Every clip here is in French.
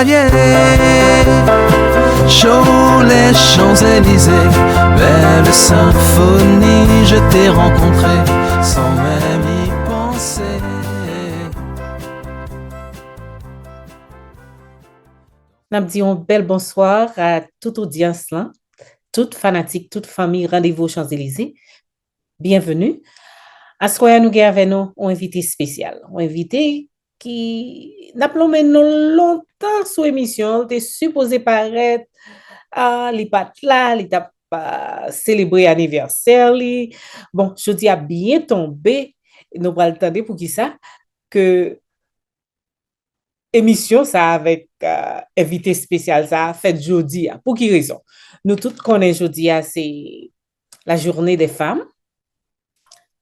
voyais chaud les Champs-Élysées, belle symphonie, je t'ai rencontré sans même y penser. Nous disons bel bonsoir à toute audience là, toute fanatique, toute famille, rendez-vous aux Champs-Élysées. Bienvenue. À ce soir, nous avons avec nous un invité spécial. Un invité qui n'a pas mené longtemps sous émission. Il était supposé paraître à l'IPAT là, il t'a célébré anniversaire. Bon, je dis à bien tombé. Nous allons attendre pour qui ça que émission ça avec invité spécial ça fait jeudi. Pour qui raison? Nous tous connaissons jeudi, c'est la journée des femmes.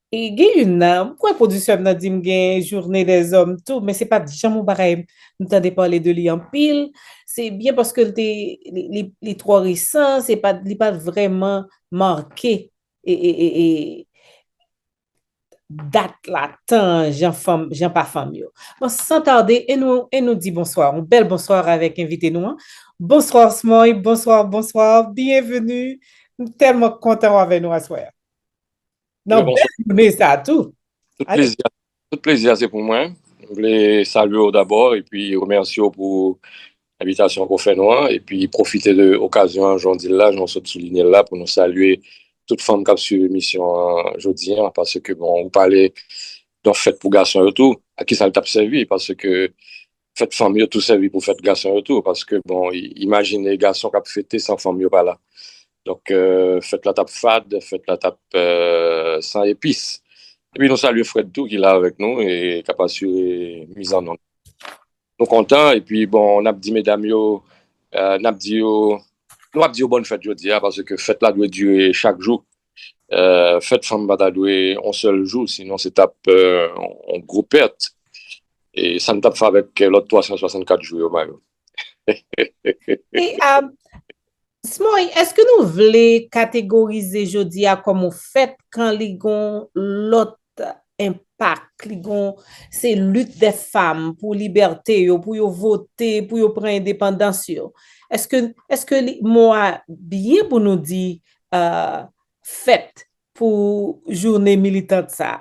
Et il y a une production n'a dit une journée des hommes tout mais c'est pas jamais pareil nous t'entendez parler de lui en pile c'est bien parce que les trois récents c'est pas vraiment marqué et date là temps Jean pas femme yo. Bon sans tarder et nous dit bonsoir un bel bonsoir avec invité nous hein. Bonsoir Smoy bonsoir bienvenue tellement content avec nous à soir. Non, Bonsoir. mais ça tout. Tout Allez. plaisir, c'est pour moi. Je voulais saluer d'abord et puis remercier pour l'invitation qu'on fait nous et puis profiter de l'occasion aujourd'hui là, je souhaite souligner là pour nous saluer toute femme qui a suivi l'émission aujourd'hui parce que bon, vous parlez d'une fête pour garçons et tout, à qui ça t'a servi parce que fête famille tout servi pour fête garçons et tout parce que bon, imaginez les garçons qui ont fêté sans famille pas là. Donc fête la tape fade, fête la tape sans épices. Et puis nous saluons Fred Tout qui est là avec nous et qui a pas assuré mise en onde. Nous contents et puis bon, on a dit mesdames yo, nous a dit bonne fête jeudi parce que fête là doit durer chaque jour. Fête femme va durer un seul jour sinon c'est tape en gros perte et ça ne tape pas avec l'autre 364 jours Mario. Et Smoy, est-ce que nous voulons catégoriser jeudi comme un fait quand les l'autre impact, c'est lutte des femmes pour liberté, pour voter, pour prendre indépendance. Est-ce que moi bien pour nous dire fête pour journée militante ça?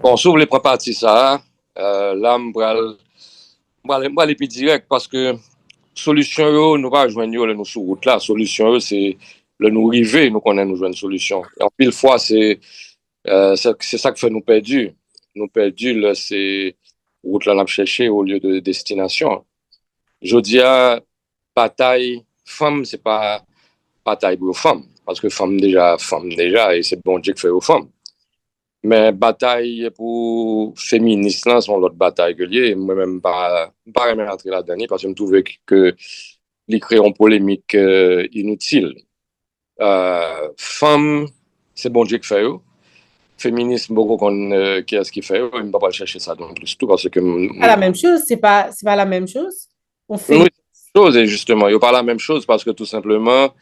Bon, si vous voulez prendre partie ça, là, je vais aller plus direct parce que solution, nous pas joindre nous sur route là. Solution, c'est le nous river, nous connaissons nous joindre solution. Et en pile fois, c'est ça qui fait nous perdus. Nous perdus, là, c'est route là, nous chercher au lieu de destination. Je dis à bataille, femme, c'est pas bataille pour femmes. Parce que femme déjà, et c'est bon Dieu qui fait aux femmes. Mais bataille pour féministes, là, sont l'autre bataille que lié. Moi-même, pas rentrer là-dedans parce que je trouvais que les créer une polémique inutile. Femme, c'est bon Dieu qui fait. Féminisme, beaucoup qui est-ce qui fait. Je ne vais pas chercher ça non plus. Tout parce que. C'est la même chose, c'est pas la même chose. On fait. Oui, chose, et justement, il n'y a pas la même chose parce que tout simplement,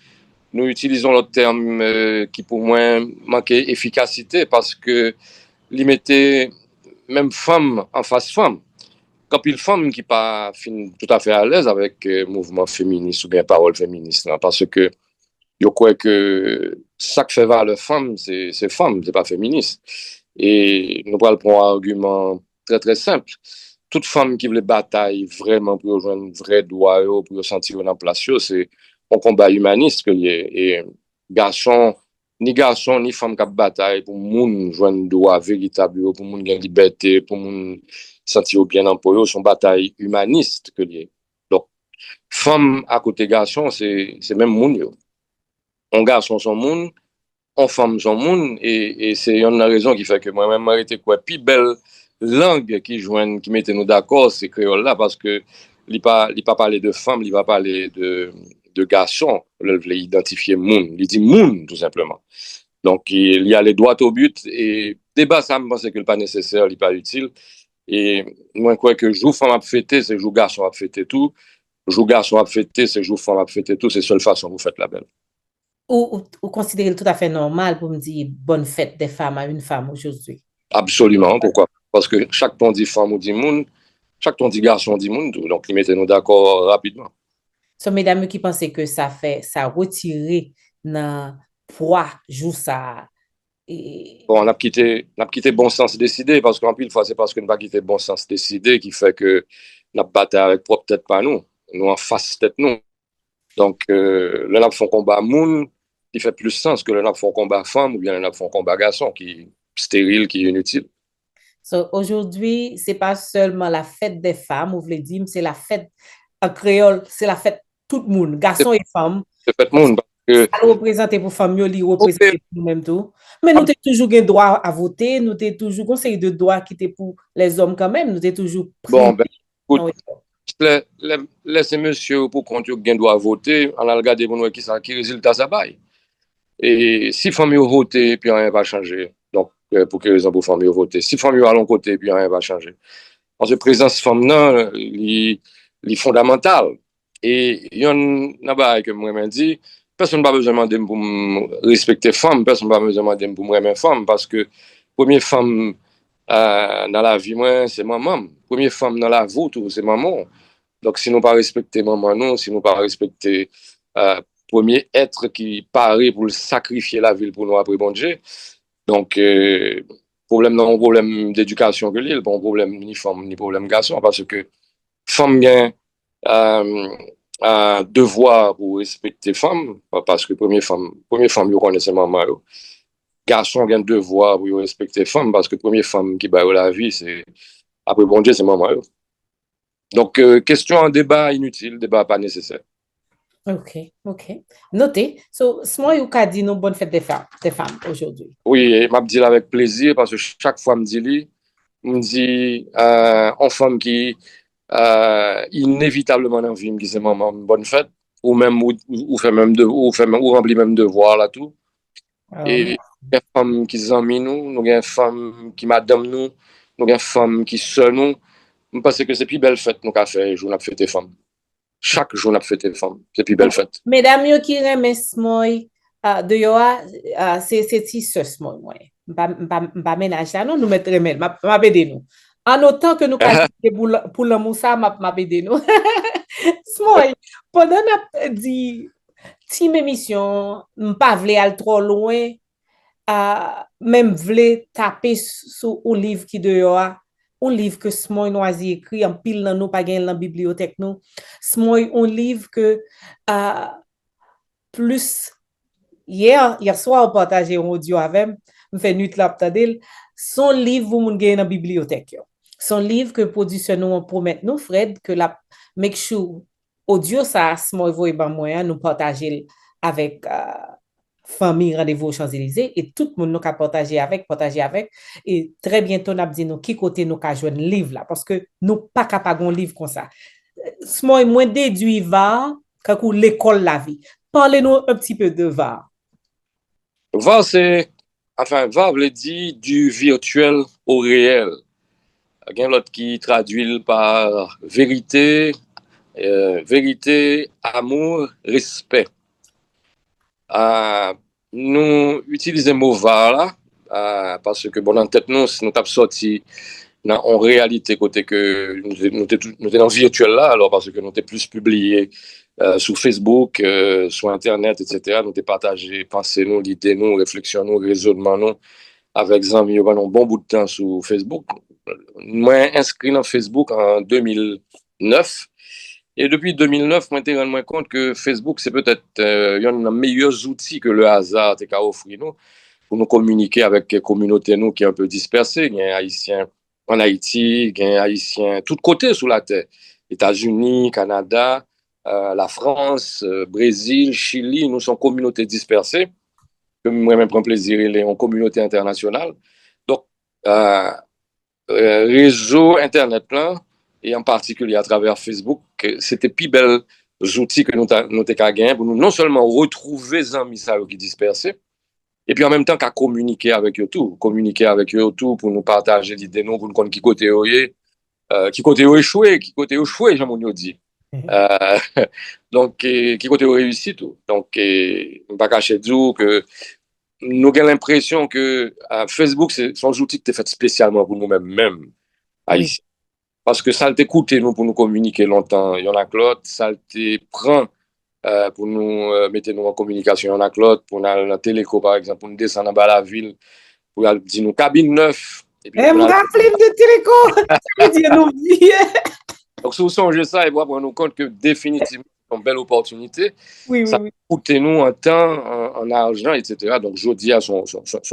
nous utilisons le terme qui pour moi manquait efficacité parce que limiter même femme en face femme. Quand une femme qui pas tout à fait à l'aise avec le mouvement féministe ou bien parole féministe, là, parce que je crois que ça que fait valoir femme, c'est femme, c'est pas féministe. Et nous allons prendre un argument très très simple. Toute femme qui veut bataille vraiment pour rejoindre un vrai droit, pour sentir une place, c'est un combat humaniste que lié. Et garçon, ni femme qui bataille pour moun joindre droit véritable, pour moun gagner liberté, pour moun sentir bien employé, son bataille humaniste que lié. Donc, femme à côté garçon, c'est même moun yo. Un garçon son moun, en femme son monde et c'est une raison qui fait que moi-même arrêté quoi plus belle langue qui mettait nous d'accord c'est créole là parce que il pas parler de femme il va parler de garçon il veut identifier monde il dit monde tout simplement donc il y a les droits au but et débat ça me pense que pas nécessaire il pas utile et moi je crois que jour femme a fêter c'est jour garçon a fêter tout jour garçon a fêter c'est jour femme a fêter tout c'est seule façon vous faites la belle. Ou considérer tout à fait normal pour me dire bonne fête des femmes à une femme aujourd'hui? Absolument, pourquoi? Parce que chaque temps dit femme ou dit monde, Chaque ton dit garçon dit monde, tout. Donc, ils mettaient nous d'accord rapidement. So, mesdames qui pensaient que ça retirait dans poids, joue ça. Et... Bon, on a quitté bon sens décidé, parce qu'en pile fois, c'est parce qu'on n'a pas quitté bon sens décidé qui fait que on a battu avec propre tête pas nous, nous en face tête nous. Donc, le n'a font combat moun, qui fait plus sens que le n'a font combat femme ou bien le n'a font combat garçon, qui est stérile, qui est inutile. So, aujourd'hui, c'est pas seulement la fête des femmes, vous voulez dire, c'est la fête en créole, c'est la fête tout le monde, C'est garçons et femmes. c'est fait monde, parce que, Ça représente pour famille, il représente pour nous-mêmes tout. Mais nous avons toujours un droit à voter, nous avons toujours un série de droits qui étaient pour les hommes quand même, nous avons toujours bon, pris. ben, écoute, laissez monsieur pour qu'on doit voter, on a regardé pour nous qui résultat ça baille. Et si famille voter, puis rien va changer. Donc, pour quelle raison pour famille voter? Si famille à l'un côté, puis rien va changer. Parce que présence féminin, est fondamentale. Et il y en a pas que moi me dit, personne n'a pas besoin de pour respecter femme, personne n'a pas besoin de pour moi aimer femme, parce que première femme dans la vie, moi, c'est maman. Première femme dans la vie, c'est maman. Donc, si nous pas respecter maman, non, si nous pas respecter premier être qui paraît pour sacrifier la ville pour nous après bon Dieu. Donc, problème non problème d'éducation que l'île, pas un problème ni femme ni problème garçon, parce que femme bien un devoir pour respecter femme, parce que première femme, vous connaissez maman. Garçon a un devoir pour respecter femme, parce que première femme qui bat la vie, c'est après bon Dieu, c'est maman. Donc, question en débat inutile, débat pas nécessaire. OK, OK. Notez. So, moi, vous avez dit nous bonne fête des femmes aujourd'hui. Oui, et m'a dit avec plaisir, parce que chaque fois me dit en femme qui inévitablement dans la vie, qui c'est maman, une bonne fête, ou même ou fait même ou remplit même devoir là tout. Et il y a une femme qui s'amie nous avons une femme qui madame nous avons une femme qui seule nous. Je pense que c'est plus belle fête nous avons fait, jour n'a fête des femmes. Chaque jour n'a fête des femmes, c'est plus belle fête. Mesdames yo qui remet moi de yo c'est ti sœur moi. Pas ménage ça non nous mettre remel, m'a aider nous. En autant que nous qualité pour l'amour ça m'a aider nous. Smoy, pendant n'a dit ti émission, pas vle al trop loin même vle taper sur un livre qui de yo un livre que Smoy Noisy écrit en pile dans nous pas gain dans bibliothèque nous. Smoy un livre que plus hier soir on partager un audio avec me fait nuit là tandel son livre vous moun gain dans bibliothèque yo. Son livre que production nous promet nous Fred que la make sure audio ça Smoy voye ban moyen nous partager avec famille rendez-vous aux Champs-Élysées et tout le monde nous a partagé avec et très bientôt on a dit nous qui côté nous ca joindre livre là parce que nous pas capable un livre comme ça. Smoy moins déduit va quand l'école la vie. Parlez-nous un petit peu de VAR. VAR VAR veut dire du virtuel au réel. Il y a l'autre qui traduit par vérité, amour, respect. Nous utilisons le mot VAR là, parce que bon, en tête, nous avons sorti en réalité côté que nous sommes dans le virtuel là, alors parce que nous sommes plus publiés sur Facebook, sur Internet, etc. Nous avons partagé pensées, nous, l'idée, nous, réflexions, nous, raisonnements, nous, avec Zami, un bon bout de temps sur Facebook. Moi, inscrit dans Facebook en 2009. Et depuis 2009, moi, je me rends compte que Facebook, c'est peut-être un des meilleurs outils que le hasard t'a offert nous pour nous communiquer avec une communauté nous qui est un peu dispersée. Il y a des Haïtiens en Haïti, il y a des Haïtiens tous côtés sur la terre. États-Unis, Canada, la France, Brésil, Chili, nous sommes communautés dispersées. Moi-même, prends plaisir, il est en communauté internationale. Donc, réseau Internet là, et en particulier à travers Facebook, c'était plus bel outils que nous avons gagné pour nous non seulement retrouver les amis qui dispersés, et puis en même temps qu'à communiquer avec eux tout, pour nous partager l'idée, nous, pour nous connaître qui côté échoué, j'aime dit. Donc, qui côté réussi tout. Donc, je ne pas cacher du que nous avons l'impression que Facebook, c'est son outil qui est fait spécialement pour nous-mêmes, haïtiens. parce que ça t'écoute nous pour nous communiquer longtemps. Il y en a que l'autre, ça te prend pour nous mettre nous en communication. Il y en a que l'autre, pour la téléco, par exemple, pour nous descendre en bas de la ville, pour dire nous cabine 9. Et puis, me rappelle de téléco, ça veut dire nous vieux. Donc, si vous songez ça, et vous rendez compte que définitivement, c'est une belle opportunité. Oui, ça coûte nous en temps, en argent, etc. Donc, je dis à son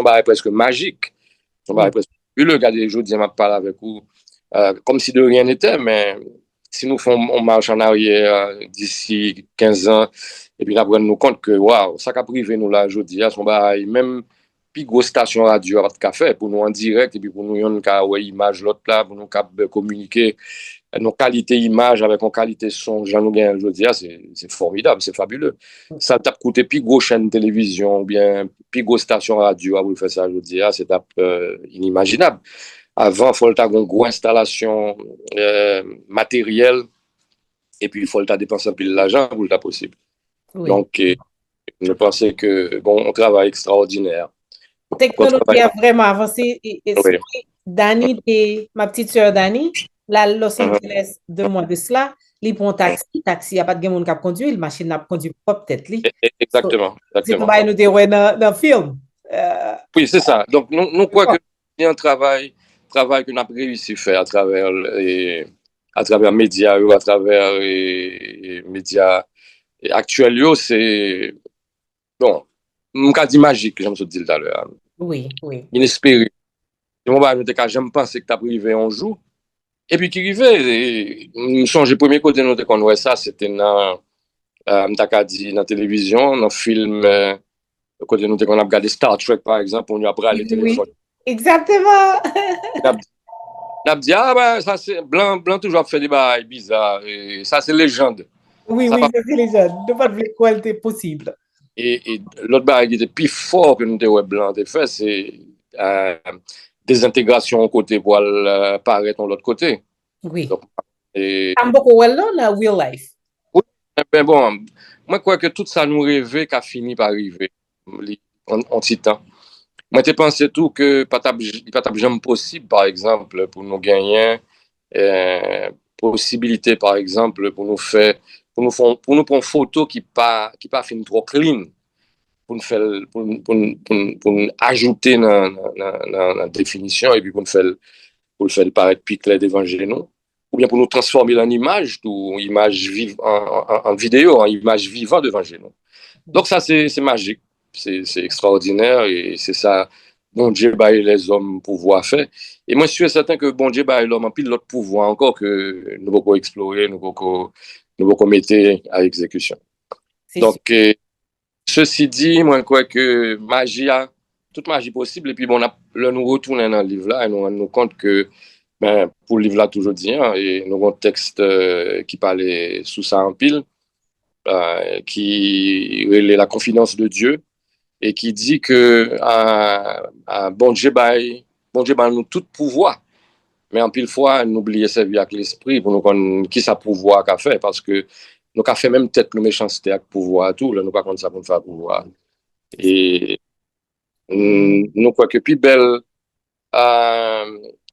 baril presque magique. Son baril presque fabuleux. Regardez, je dis, je parle avec vous comme si de rien n'était, mais si nous on marche en arrière d'ici 15 ans, et puis après, nous compte que, waouh, ça qu'a privé nous là, je dis à son baril, même puis grosse station radio à café pour nous en direct, et puis pour nous, on a une image l'autre là, pour nous communiquer nos qualités images avec nos qualités son, j'en ai je dis, c'est formidable, c'est fabuleux. Ça t'a coûté plus gros chaîne de télévision ou bien plus gros station radio à vous faire ça, je dis, c'est inimaginable. Avant, il faut avoir une grosse installation matérielle et puis il faut dépenser un peu l'argent pour le possible. Oui. Donc, je pensais que bon, on travaille extraordinaire. La technologie a vraiment avancé. Oui. Dani et ma petite sœur Dani, là, Los Angeles, 2 mois de cela, il prend taxi, il n'y a pas de monde qui a conduit, la machine n'a pas conduit propre tête. Exactement. C'est comme nous dire dans le film. Oui, c'est ça. Donc, nous croyons que c'est un travail que nous avons réussi à faire à travers les médias ou à travers les médias actuels. C'est, bon, un dit magique, j'aime te dire tout à l'heure. Oui. Inespéré. J'aime penser que tu as privé un jour. Et puis, qui arrivait, je songe le premier côté nous qu'on voit ça, c'était dans la télévision, dans le film, côté nous qu'on a regardé Star Trek, par exemple, on y a pris les téléphones. Exactement. On a dit, ah ben, ça c'est blanc toujours fait des bails bizarres, et ça c'est légende. Oui, ça c'est légende. De pas de quoi était possible. Et l'autre bail qui était plus fort que nous étions blanc, de fait, c'est désintégration côté pour apparaître de l'autre côté. Oui. Et beaucoup well dans real life. Oui, ben bon, moi je crois que tout ça nous rêvait qu'a fini par arriver en titan. Moi je pensais tout que pas jamais possible par exemple pour nous gagner possibilité par exemple pour nous prendre photo qui pas fin trop clean. Pour nous ajouter dans la définition et puis pour le faire paraître plus clair devant nous, ou bien pour nous transformer en image, ou image vive, en vidéo, en image vivante devant nous. Donc ça, c'est magique, c'est extraordinaire et c'est ça, bon Dieu baille les hommes pouvoir faire. Et moi, je suis certain que bon Dieu baille l'homme en pile l'autre pouvoir encore que nous pouvons explorer, nous pouvons mettre à exécution. Donc, ceci dit, moi, je crois que toute magie possible. Et puis, bon, là, nous retournons dans le livre là et nous rendons compte que, pour le livre là, toujours dit, et nous avons un texte qui parlait sous ça en pile, qui relève la confidence de Dieu et qui dit que bon Dieu nous tout pouvoir. Mais en pile fois, nous oublions servir avec l'esprit pour nous connaître qui ça pouvoir qu'a fait parce que nous avons fait même peut-être nos méchancetés avec pouvoir, tout, là, nous pas contre ça pour nous faire pouvoir. Et nous croyons que plus belle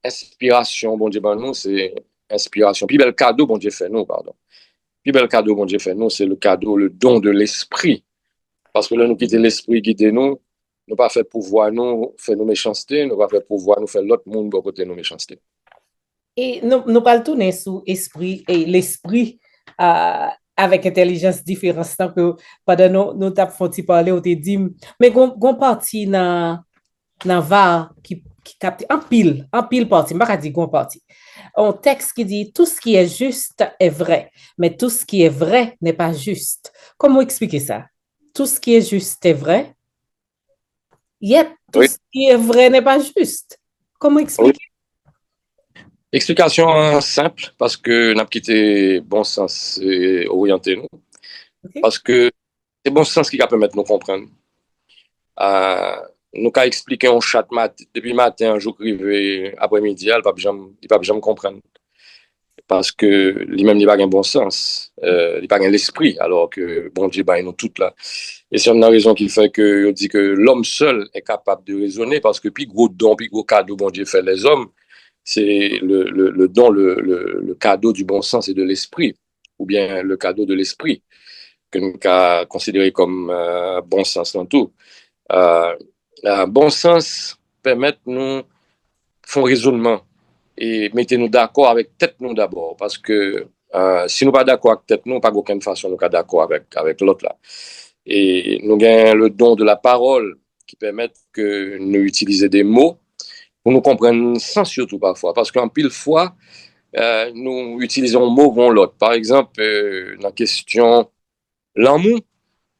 inspiration, bon Dieu, nous, c'est inspiration. Plus bel cadeau, bon Dieu, fait nous, pardon. Plus bel cadeau, bon Dieu, fait nous, c'est le cadeau, le don de l'esprit. Parce que là, nous quittons l'esprit, guider nous pas fait pouvoir nous, faire nos méchancetés, nous pas fait pouvoir nous faire l'autre monde pour côté nos méchancetés. Et nous parlons tourner sur l'esprit et l'esprit avec intelligence différente. Donc, pendant nous t'avons fait parler, on t'a dit, mais on parti dans VAR qui capte en pile partie, je ne vais pas dire qu'on parti. Un texte qui dit tout ce qui est juste est vrai, mais tout ce qui est vrai n'est pas juste. Comment expliquer ça? Tout ce qui est juste est vrai, tout ce qui est vrai n'est pas juste. Comment expliquer? Explication simple, parce que nous avons quitté bon sens et orienté nous. Parce que c'est bon sens qui va permettre de nous comprendre. Nous avons expliqué un chat depuis matin, un jour privé, après-midi, il ne peut jamais comprendre. Parce que lui-même, il n'a pas un bon sens, il n'a pas l'esprit, alors que bon Dieu, nous tous là. Et c'est une raison qui fait que on dit que l'homme seul est capable de raisonner, parce que plus gros don, plus gros cadeau, bon Dieu fait les hommes, c'est le don, le cadeau du bon sens et de l'esprit, ou bien le cadeau de l'esprit, que nous avons considéré comme bon sens dans tout. Bon sens permet nous faire raisonnement et mettez-nous d'accord avec tête nous d'abord, parce que si nous pas d'accord avec tête nous, pas d'aucune façon nous sommes d'accord avec l'autre là. Et nous avons le don de la parole qui permet que nous utiliser des mots pour nous comprendre sans surtout parfois, parce qu'en pile fois, nous utilisons mot bon l'autre. Par exemple, la question l'amour,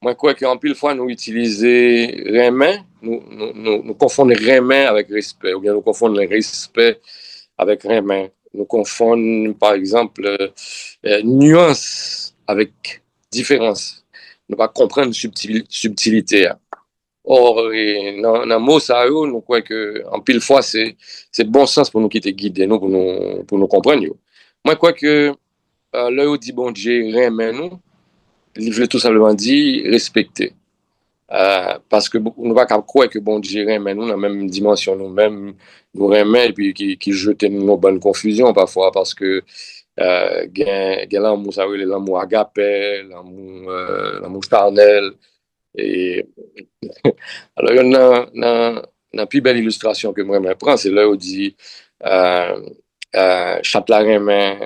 moi, quoi qu'en pile fois, nous utilisons remet, nous confondons remet avec respect, ou bien nous confondons respect avec remet. Nous confondons, par exemple, nuance avec différence. Nous ne pas comprendre subtilité. Or, dans le mot, ça, nous croyons qu'en pile fois, c'est bon sens pour nous qui te guider, nous, pour nous comprendre. Moi, je crois que là où dit bon Dieu, remet nous, il veut tout simplement dire respecter. Parce que nous ne pouvons pas croire que bon Dieu remet nous dans la même dimension, nous-mêmes, nous remet et puis qui jette nos bonnes confusions parfois, parce que il y a l'amour, ça veut dire l'amour agapé, l'amour charnel. Et alors, il y a une plus belle illustration que moi je prends, c'est là où dit chat la remet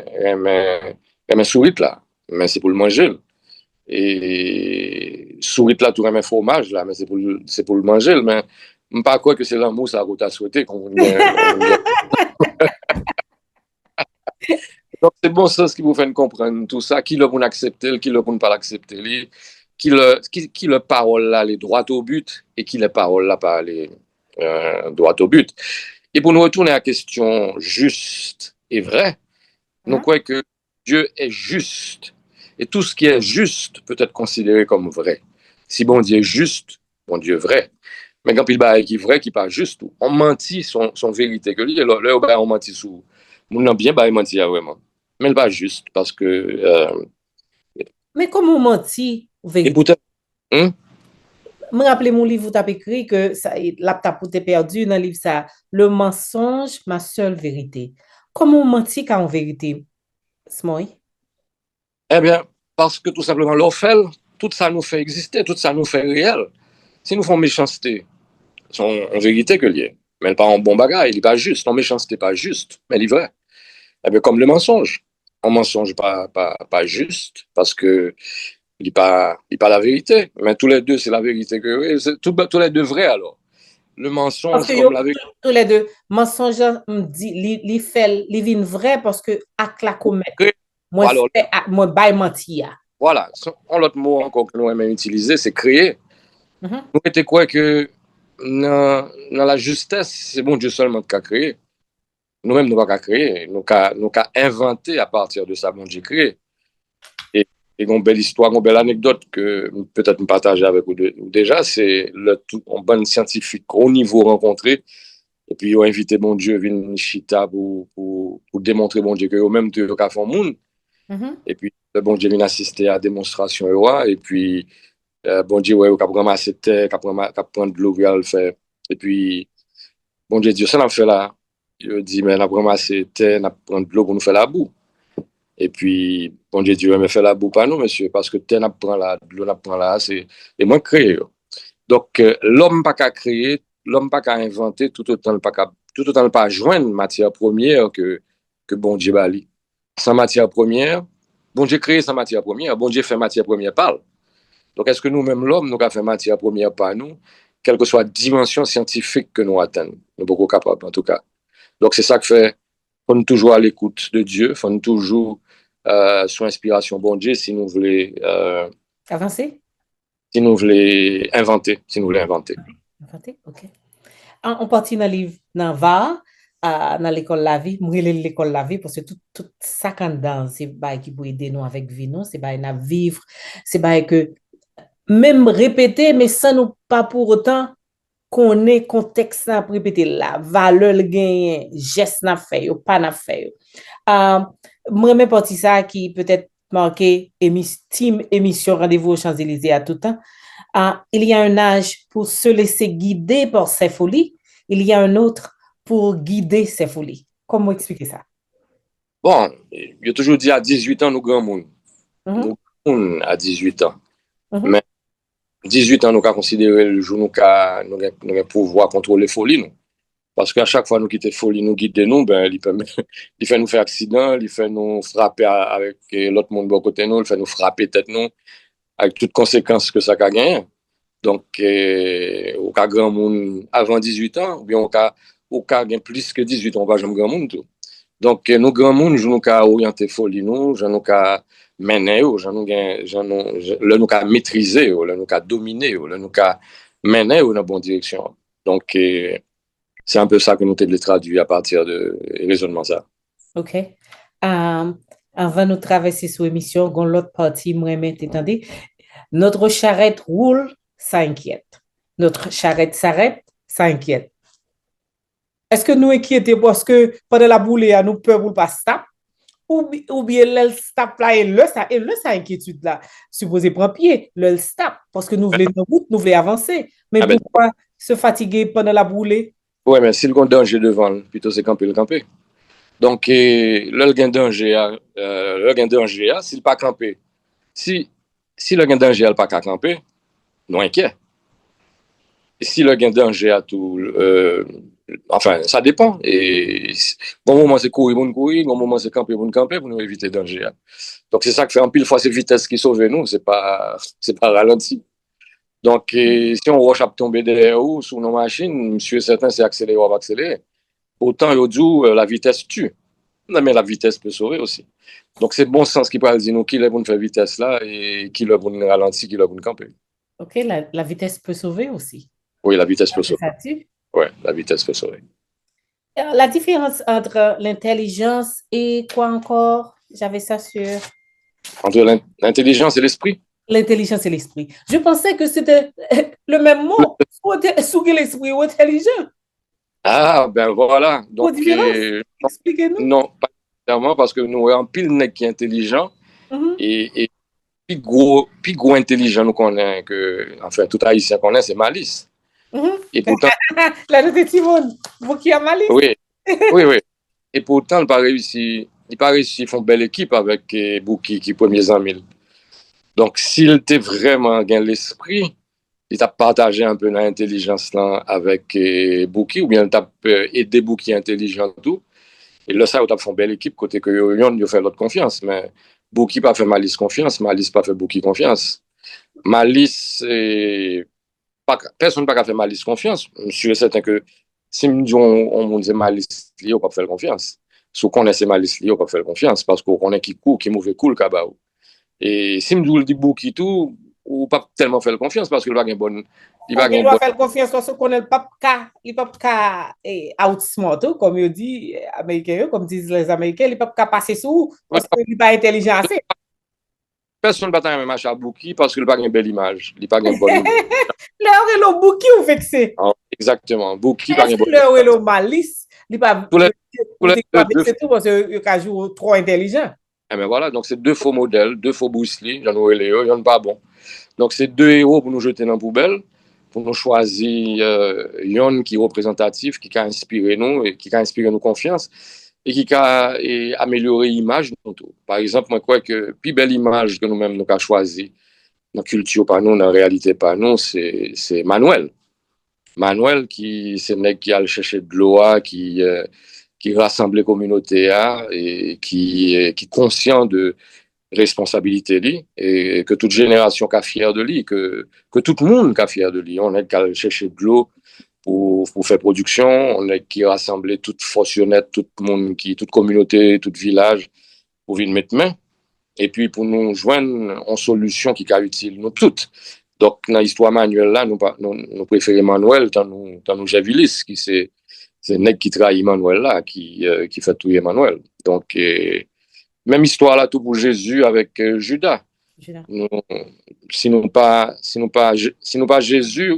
souris là, mais c'est pour le manger. Et souris là, tout remet fromage là, mais c'est pour le manger. Mais je ne pas croire que c'est l'amour ça que tu as souhaité. Donc, c'est bon sens qui vous fait comprendre tout ça, qui le pour accepter, qui le pour ne pas l'accepter, qui le parole là, les droits au but, et qui les paroles là, pas les droits au but. Et pour nous retourner à la question juste et vrai, nous croyons que Dieu est juste. Et tout ce qui est juste peut être considéré comme vrai. Si bon Dieu est juste, bon Dieu est vrai. Mais quand il est qui est vrai, qui n'est pas juste, on mentit son vérité que lui, là, on mentit sous. On a bien menti vraiment. Mais il n'est pas juste parce que. Mais comment on mentit? Et peut-être. Me rappelez mon livre où tu as écrit que la tape perdu dans le livre ça, le mensonge, ma seule vérité. Comment on mentit quand en vérité? Smoy? Eh bien, parce que tout simplement, l'offel, tout ça nous fait exister, tout ça nous fait réel. Si nous faisons méchanceté, c'est en vérité que lié. Mais il pas en bon bagage, il n'est pas juste. En méchanceté, pas juste, mais il est vrai. Eh bien, comme le mensonge. Un mensonge pas juste, parce que il n'est pas la vérité. Mais tous les deux, c'est la vérité que c'est tous les deux vrais alors. Le mensonge comme la vérité. Tous les deux, mensonge, il fait, il vient vrai parce que acte la commet. Moi, moi, bail mentir. Voilà. L'autre mot encore que nous aimons utiliser, c'est créer. Nous était quoi que dans la justesse, c'est bon Dieu seulement qui a créé. Nous-mêmes, nous pas créer. Nous avons inventé à partir de ça, bon Dieu créé. Et une belle histoire, une belle anecdote que peut-être nous partager avec vous déjà, c'est un bon scientifique au niveau rencontré. Et puis, ils ont invité bon Dieu, venir chita pour démontrer bon Dieu que eux-mêmes, tu as fait un monde. Et puis, le bon Dieu vient assister à la démonstration. Et puis, bon Dieu, ouais, cap ramasser terre, cap prendre de l'eau, le faire. Et puis, bon Dieu, ça n'a fait là. Il dit, mais on a ramassé terre, on a prendre de l'eau pour nous faire la boue. Et puis, bon Dieu, mais fait la boue pas nous, monsieur, parce que terre n'a prend là, de l'eau n'a prend là, c'est moins créé. Donc, l'homme pas qu'à créer, l'homme pas qu'à inventer, tout autant pas joindre matière première que bon Dieu bali. Sans matière première, bon Dieu crée sans matière première, bon Dieu fait matière première par. Donc, est-ce que nous-mêmes, l'homme, nous avons fait matière première par nous, quelle que soit la dimension scientifique que nous atteignons? Nous sommes beaucoup capables, en tout cas. Donc, c'est ça que fait, faut nous toujours à l'écoute de Dieu, faut nous toujours sous inspiration bon Dieu si nous voulons avancer, si nous voulons inventer, Inventer, ok. On partit dans le livre, dans VAR, dans l'école la vie, moi l'école la vie parce que tout ça quand dans c'est bail qui peut aider nous avec vie non, c'est bail na vivre, c'est bail que même répéter mais sans nous pas pour autant qu'on ait contexte à répéter la valeur le gain geste n'a fait ou pas n'a fait. Moi même partie ça qui peut-être marqué émission rendez-vous aux Champs-Élysées à tout temps. Il y a un âge pour se laisser guider par ses folies, il y a un autre pour guider ses folies. Comment expliquer ça? Bon, il a toujours dit à 18 ans, nous grand monde. Mhm, Nous grand monde à 18 ans. mhm. Mais 18 ans, nous avons considéré le jour nous avons pouvoir contrôler folie, nous. Parce qu'à chaque fois nous quittons folie, nous guider nous, ben, il fait nous faire accident, il fait nous frapper avec l'autre monde de côté nous, il fait nous frapper tête nous, avec toutes conséquences que ça a gagné. Donc, au cas grand monde avant 18 ans, ou bien au cas plus que 18 ans, on va jamais grand monde tout. Donc, nous grand monde, nous avons orienté folie nous, nous avons mener, nous avons maîtriser, nous avons dominer, nous avons mener dans la bonne direction. Donc, c'est un peu ça que nous avons traduit à partir de raisonnement ça. OK. Avant de traverser sur l'émission, dans l'autre partie, moi, attendez, notre charrette roule, ça inquiète. Notre charrette s'arrête, ça inquiète. Est-ce que nous inquiétons parce que pendant la boule, nous peur pas stop? Ou bien le stop là et le ça inquiétude là. Supposé prendre pied, le stop parce que nous voulons en route, nous voulons avancer. Mais Ah ben, pourquoi se fatiguer pendant la boule? ouais, mais si le danger devant, plutôt c'est camper le camper. Donc, le gain danger, s'il pas camper, si le gain danger n'a pas qu'à camper, non inquiet. Et si le gain danger à tout, enfin, ça dépend. Et bon moment c'est courir, bon moment c'est camper, pour nous éviter le danger. Donc, c'est ça que fait en pile fois, c'est vitesse qui sauve nous, c'est pas ralenti. Donc, si on rush à tomber derrière ou sous nos machines, monsieur certain, c'est accélérer ou va accélérer. Autant, il dit, la vitesse tue. Non, mais la vitesse peut sauver aussi. Donc, c'est bon sens qui parle de nous qui est pour faire vitesse là et qui est pour nous ralentir, qui est pour nous camper. OK, la vitesse peut sauver aussi. Oui, la vitesse peut C'est sauver. ça, tu? Oui, la vitesse peut sauver. La différence entre l'intelligence et quoi encore? J'avais ça sur Entre l'intelligence et l'esprit. l'intelligence et l'esprit. Je pensais que c'était le même mot. Soit l'esprit ou intelligent. Ah, ben voilà. Quoi Donc, différence? Expliquez-nous. non, pas nécessairement parce que nous avons un pile nec qui est intelligent Mhm, et plus gros intelligent nous connaît que, enfin, tout haïtien connaît, c'est malice. mhm. Et pourtant, La note est Simone. Vous qui a malice. oui, oui, oui. Et pourtant, il pas réussi, ils font belle équipe avec Bouki qui premiers amis. Donc, s'il était vraiment gain l'esprit, il t'a partagé un peu l'intelligence là avec Bouki ou bien il t'a aidé Bouki intelligent tout. Et là, ça, il t'a fait une belle équipe côté que Yon, il fait l'autre confiance. Mais Bouki pas fait Malice confiance, Malice pas fait Bouki confiance. Malice, personne n'a pas fait Malice confiance. Je suis certain que si on dit Malice lié, on peut faire confiance. Si on connaît ces Malice lié, on peut faire confiance parce qu'on connaît qui court, qui mauvais cool, cabao. Et si je dis Bouki tout, ou pas tellement faire confiance parce que il va une bonne. Il va Il une doit bonne. faire confiance parce qu'on est le pape il peut pas outsmart, comme il dit américain, comme disent les Américains, il peut pas passer sous parce qu'il n'est pas intelligent assez. Personne ne va même match à Bouki parce qu'il n'a pas une belle image. Il n'a pas une bonne image. L'heure est le bouki ou vexé. Exactement. Bouki pas une Est-ce que bonne l'heure est le malice? Il pas tous les deux, c'est tout parce qu'il est trop intelligent. mais voilà, donc c'est deux faux modèles, deux faux Bruce Lee, j'en ai Léo, il n'y en a pas bon. Donc c'est deux héros pour nous jeter dans la poubelle, pour nous choisir Yon qui est représentatif, qui a inspiré nous, et qui a inspiré nous confiance, et qui a amélioré l'image de nous. Par exemple, moi, je crois que la plus belle image que nous-mêmes nous avons choisie, dans la culture par nous, dans la réalité par nous, c'est Manuel. Manuel, c'est le mec qui a cherché de l'eau, qui rassemble les communautés et qui est conscient de responsabilité lui et que toute génération est fière de lui, que tout le monde est fier de lui. On est qu'à chercher de l'eau pour faire production, on est qui rassembler toute fonctionnette, tout le monde, toute communauté, tout village pour venir mettre main et puis pour nous joindre en solution qui est utile nous toutes. Donc, dans l'histoire manuelle, là, nous préférons Manuel, tant nous Javilis, qui c'est nèg qui trahit Manuel là, qui fait tuer Manuel. Donc, même histoire là tout pour Jésus avec Judas. Nous, si nous pas Jésus,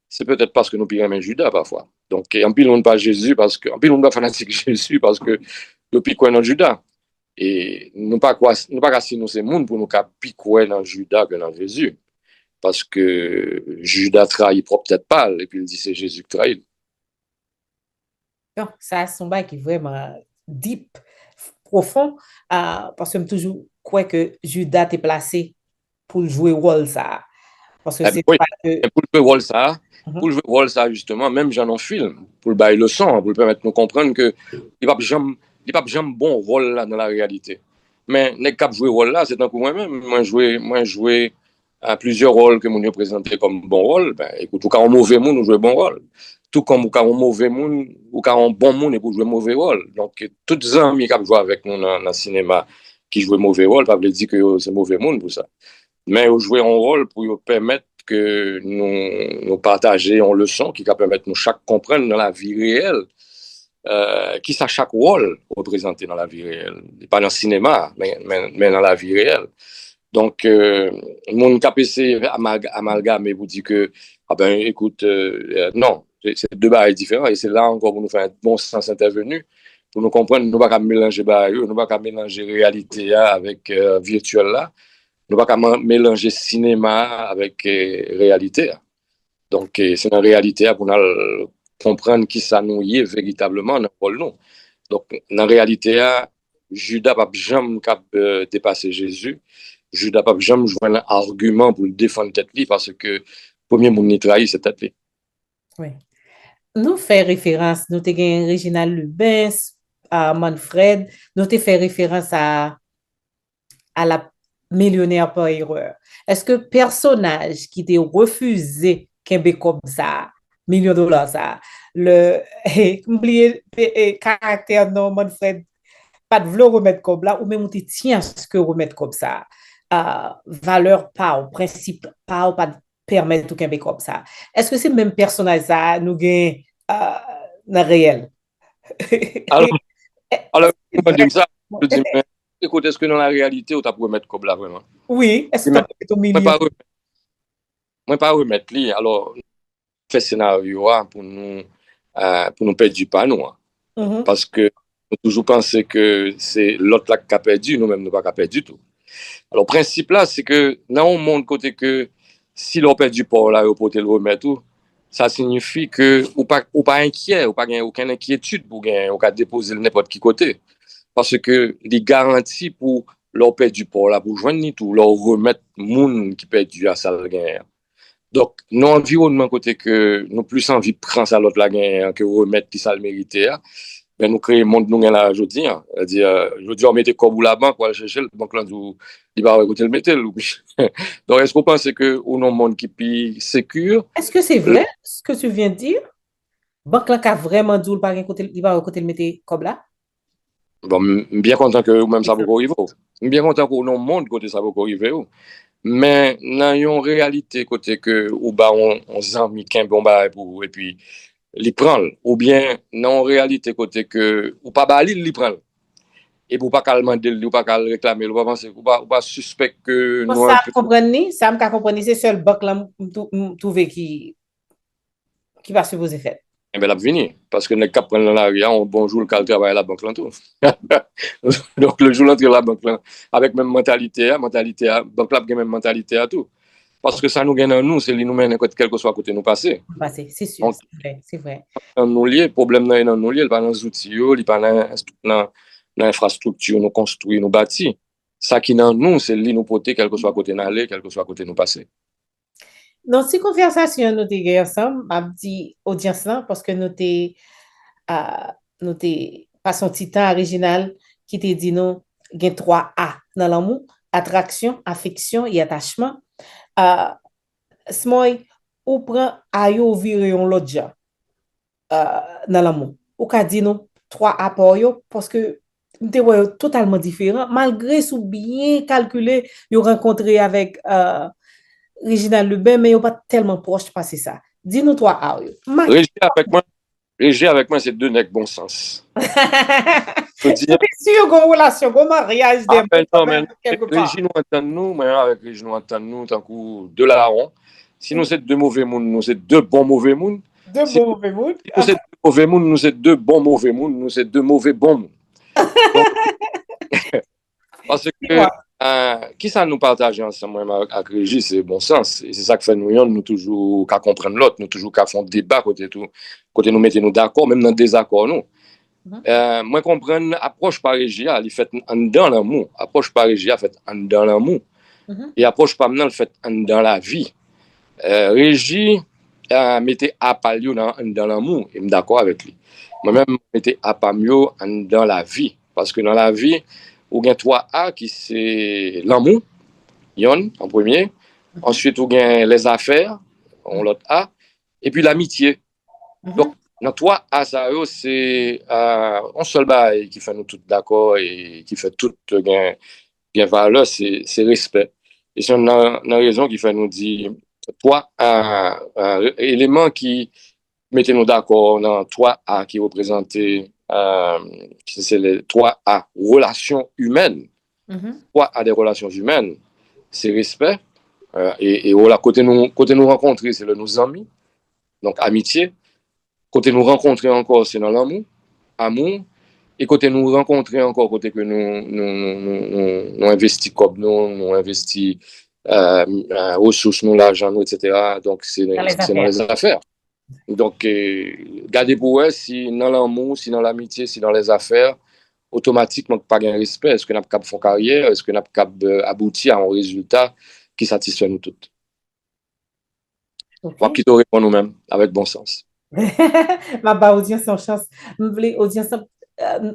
c'est peut-être parce que nous pillons Judas parfois. Donc, en pile on pas Jésus parce que en pile on pas fanatique Jésus parce que nous piquons dans Judas. Et nous pas si nous c'est monde pour nous piquer dans Judas que dans Jésus. Parce que Judas trahit peut-être pas, et puis il dit c'est Jésus qui trahit. Non, ça, c'est un bail qui est vraiment deep, profond, parce que je toujours crois que Judas est placé pour jouer rôle ça. Parce que c'est Oui, pas que... pour le rôle ça, Mhm. pour le rôle ça justement, même j'en ai un film, pour le bailler le son, pour le permettre de nous comprendre que il n'y a pas jamais bon rôle là dans la réalité. Mais n'est cap jouer rôle là, c'est un coup moi-même, moi jouer à plusieurs rôles que mon Dieu présenté comme bon rôle, ben écoute, ou quand on mauvais monde, on joue bon rôle. Tout comme quand on mauvais monde, ou quand on bon monde, et pour jouer mauvais rôle. Donc, tous les amis qui jouent avec nous dans le cinéma, qui jouent mauvais rôle, pas veut dire que c'est mauvais monde pour ça. Mais jouer un rôle pour permettre que nous partageons une leçon qui va permettre nous chaque comprendre dans la vie réelle qui ça chaque rôle représenté dans la vie réelle. Pas dans le cinéma, mais dans la vie réelle. Donc, mon KPC amalgame et vous dit que, ah ben, écoute, non, c'est deux barres différents et c'est là encore pour nous faire un bon sens intervenu, pour nous comprendre, nous ne pouvons pas mélanger barres, nous ne pouvons pas mélanger réalité avec virtuel là. Nous ne pouvons pas mélanger cinéma avec réalité. Donc, c'est la réalité pour nous comprendre qui ça nous y est véritablement dans le rôle. Donc, dans la réalité, Judas n'a jamais dépassé Jésus. Judas n'a jamais joué un argument pour le défendre tête lui parce que le premier monde qui trahit, c'est tête lui. Oui. Nous faisons référence, nous avons Reginald Lubens, à Manfred, nous avons fait référence à la millionnaire par erreur. Est-ce que personnage qui t'a refusé Québec comme ça, $1 000 ça, le oublié caractère non Manfred, pas de vouloir remettre comme là, ou même on te tient ce que remettre comme ça, valeur pas, principe pas, pas permettre tout Québec comme ça. Est-ce que c'est le même personnage ça nous gagne dans le réel? Alors, on va dire ça, je dis, mais, écoute, est-ce que dans la réalité, on t'a pu remettre comme là vraiment? Oui, est-ce que tu as au milieu? Moi, pas remettre lui. Alors, fait scénario pour nous perdre du panneau. Parce que nous toujours penser que c'est l'autre là qui a perdu, nous-mêmes, nous pas perdu du tout. Alors, le principe là, c'est que dans un monde côté que si l'on perd du port là, pour te le remettre tout, ça signifie que ou pas inquiet, ou pas aucune inquiétude pour gagner, ou pas déposer n'importe qui côté. Parce que les garanties pour leur perdre du port là, pour joindre tout, leur remettre monde qui perd du à ça la guerre. Donc, nous environnement côté que nous plus envie de prendre ça l'autre la guerre que remettre qui ça le mérité, ben nous créer monde nous gagne là aujourd'hui. C'est-à-dire, je dis on mettait comme la banque, on va chercher le banque là où il va écouter le mettre. Donc, est-ce qu'on pense que ou non monde qui puis sécure? Est-ce que c'est vrai ce que tu viens de dire? Banque là qui a vraiment dit il va écouter le mettre comme là? Bon, bien content que même ça va arriver. Bien content que non monde côté ça va arriver. Mais dans une réalité côté que ou bah on zami qu'un bon bah pour et puis li prend ou bien dans réalité côté que ou pas bali li prend et pour pas calmer ou pas réclamer ou pas penser ou pas suspect que nous ça comprendre ça me comprendre c'est seul banque là trouver qui va supposer faire. Eh bien, la venir parce que les cap prennent la rue on bonjour le cal travail à la banque là tout. Donc le jour l'entrée la banque là avec même mentalité banque là même mentalité à tout. Parce que ça nous gagne en nous, c'est nous mène quel que soit côté nous passer. C'est sûr, c'est vrai. Nous lié, problème dans nous lié, pas dans les outils, il pas dans l'infrastructure, nous construire, nous bâtir. Ça qui dans nous, c'est nous porter quel que soit côté nous aller, quel que soit côté nous passer. Dans ces conversations nous t'ai ensemble, m'a dit audience là parce que nous t'ai pas son titre original qui t'a dit nous gain 3 A dans l'amour, attraction, affection et attachement. Smoy, ou prend ayo virer on l'autre gens dans l'amour. Ou ka dit nous 3 apports yo parce que nous totalement différent malgré sous bien calculé yo rencontré avec Reginald Lubin mais yo pas tellement proche passer ça. Dis-nous 3 A yo. Régie avec moi c'est deux nèg bon sens. Je dis sûr qu'on relation, qu'on mariage des non mais Régie nous entend nous mais avec Régie nous entend nous tant coup de la rond. Si nous c'est deux mauvais monde, nous c'est deux bons mauvais monde. Deux bons mauvais monde. Nous c'est deux mauvais monde, nous c'est deux bons mauvais monde, nous c'est deux mauvais bons monde. Parce que qui ça nous partage ensemble avec Régis, c'est bon sens. Et c'est ça que fait nous toujours qu'à comprendre l'autre, nous toujours qu'à faire débat côté nous mettons nous d'accord, même dans désaccord nous. Moi, comprendre approche par régie, il fait en dans l'amour. Approche par régie, fait en dans l'amour. Et approche par maintenant, fait en dans la vie. Régie, mettez à palio dans l'amour. Et je suis d'accord avec lui. Moi-même, mettez à palio dans la vie. Parce que dans la vie, il y a 3A qui c'est l'amour, yon, en premier. Ensuite, il y a les affaires, on l'autre A. Et puis l'amitié. Donc, dans 3A, ça, c'est un seul bail qui fait nous tous d'accord et qui fait tout bien valeur, c'est respect. Et c'est une raison qui fait nous dire trois éléments qui mettaient nous d'accord dans 3A qui représentaient c'est les 3A, relations humaines. 3A des relations humaines, c'est respect. Et voilà, côté nous rencontrer, c'est le nous amis, donc amitié. Côté nous rencontrer encore, c'est dans l'amour, amour. Et côté nous rencontrer encore, côté que nous investis comme nous investis ressources, nous, l'argent, nous, etc. Donc, c'est dans les affaires. Donc, gardez pour eux, si dans l'amour, si dans l'amitié, si dans les affaires, automatiquement, pas de respect. Est-ce que nous avons capable de faire carrière? Est-ce que nous avons capable d'aboutir à un résultat qui satisfait nous toutes? On va plutôt répondre nous-mêmes avec bon sens. Ma audience en chance. Audience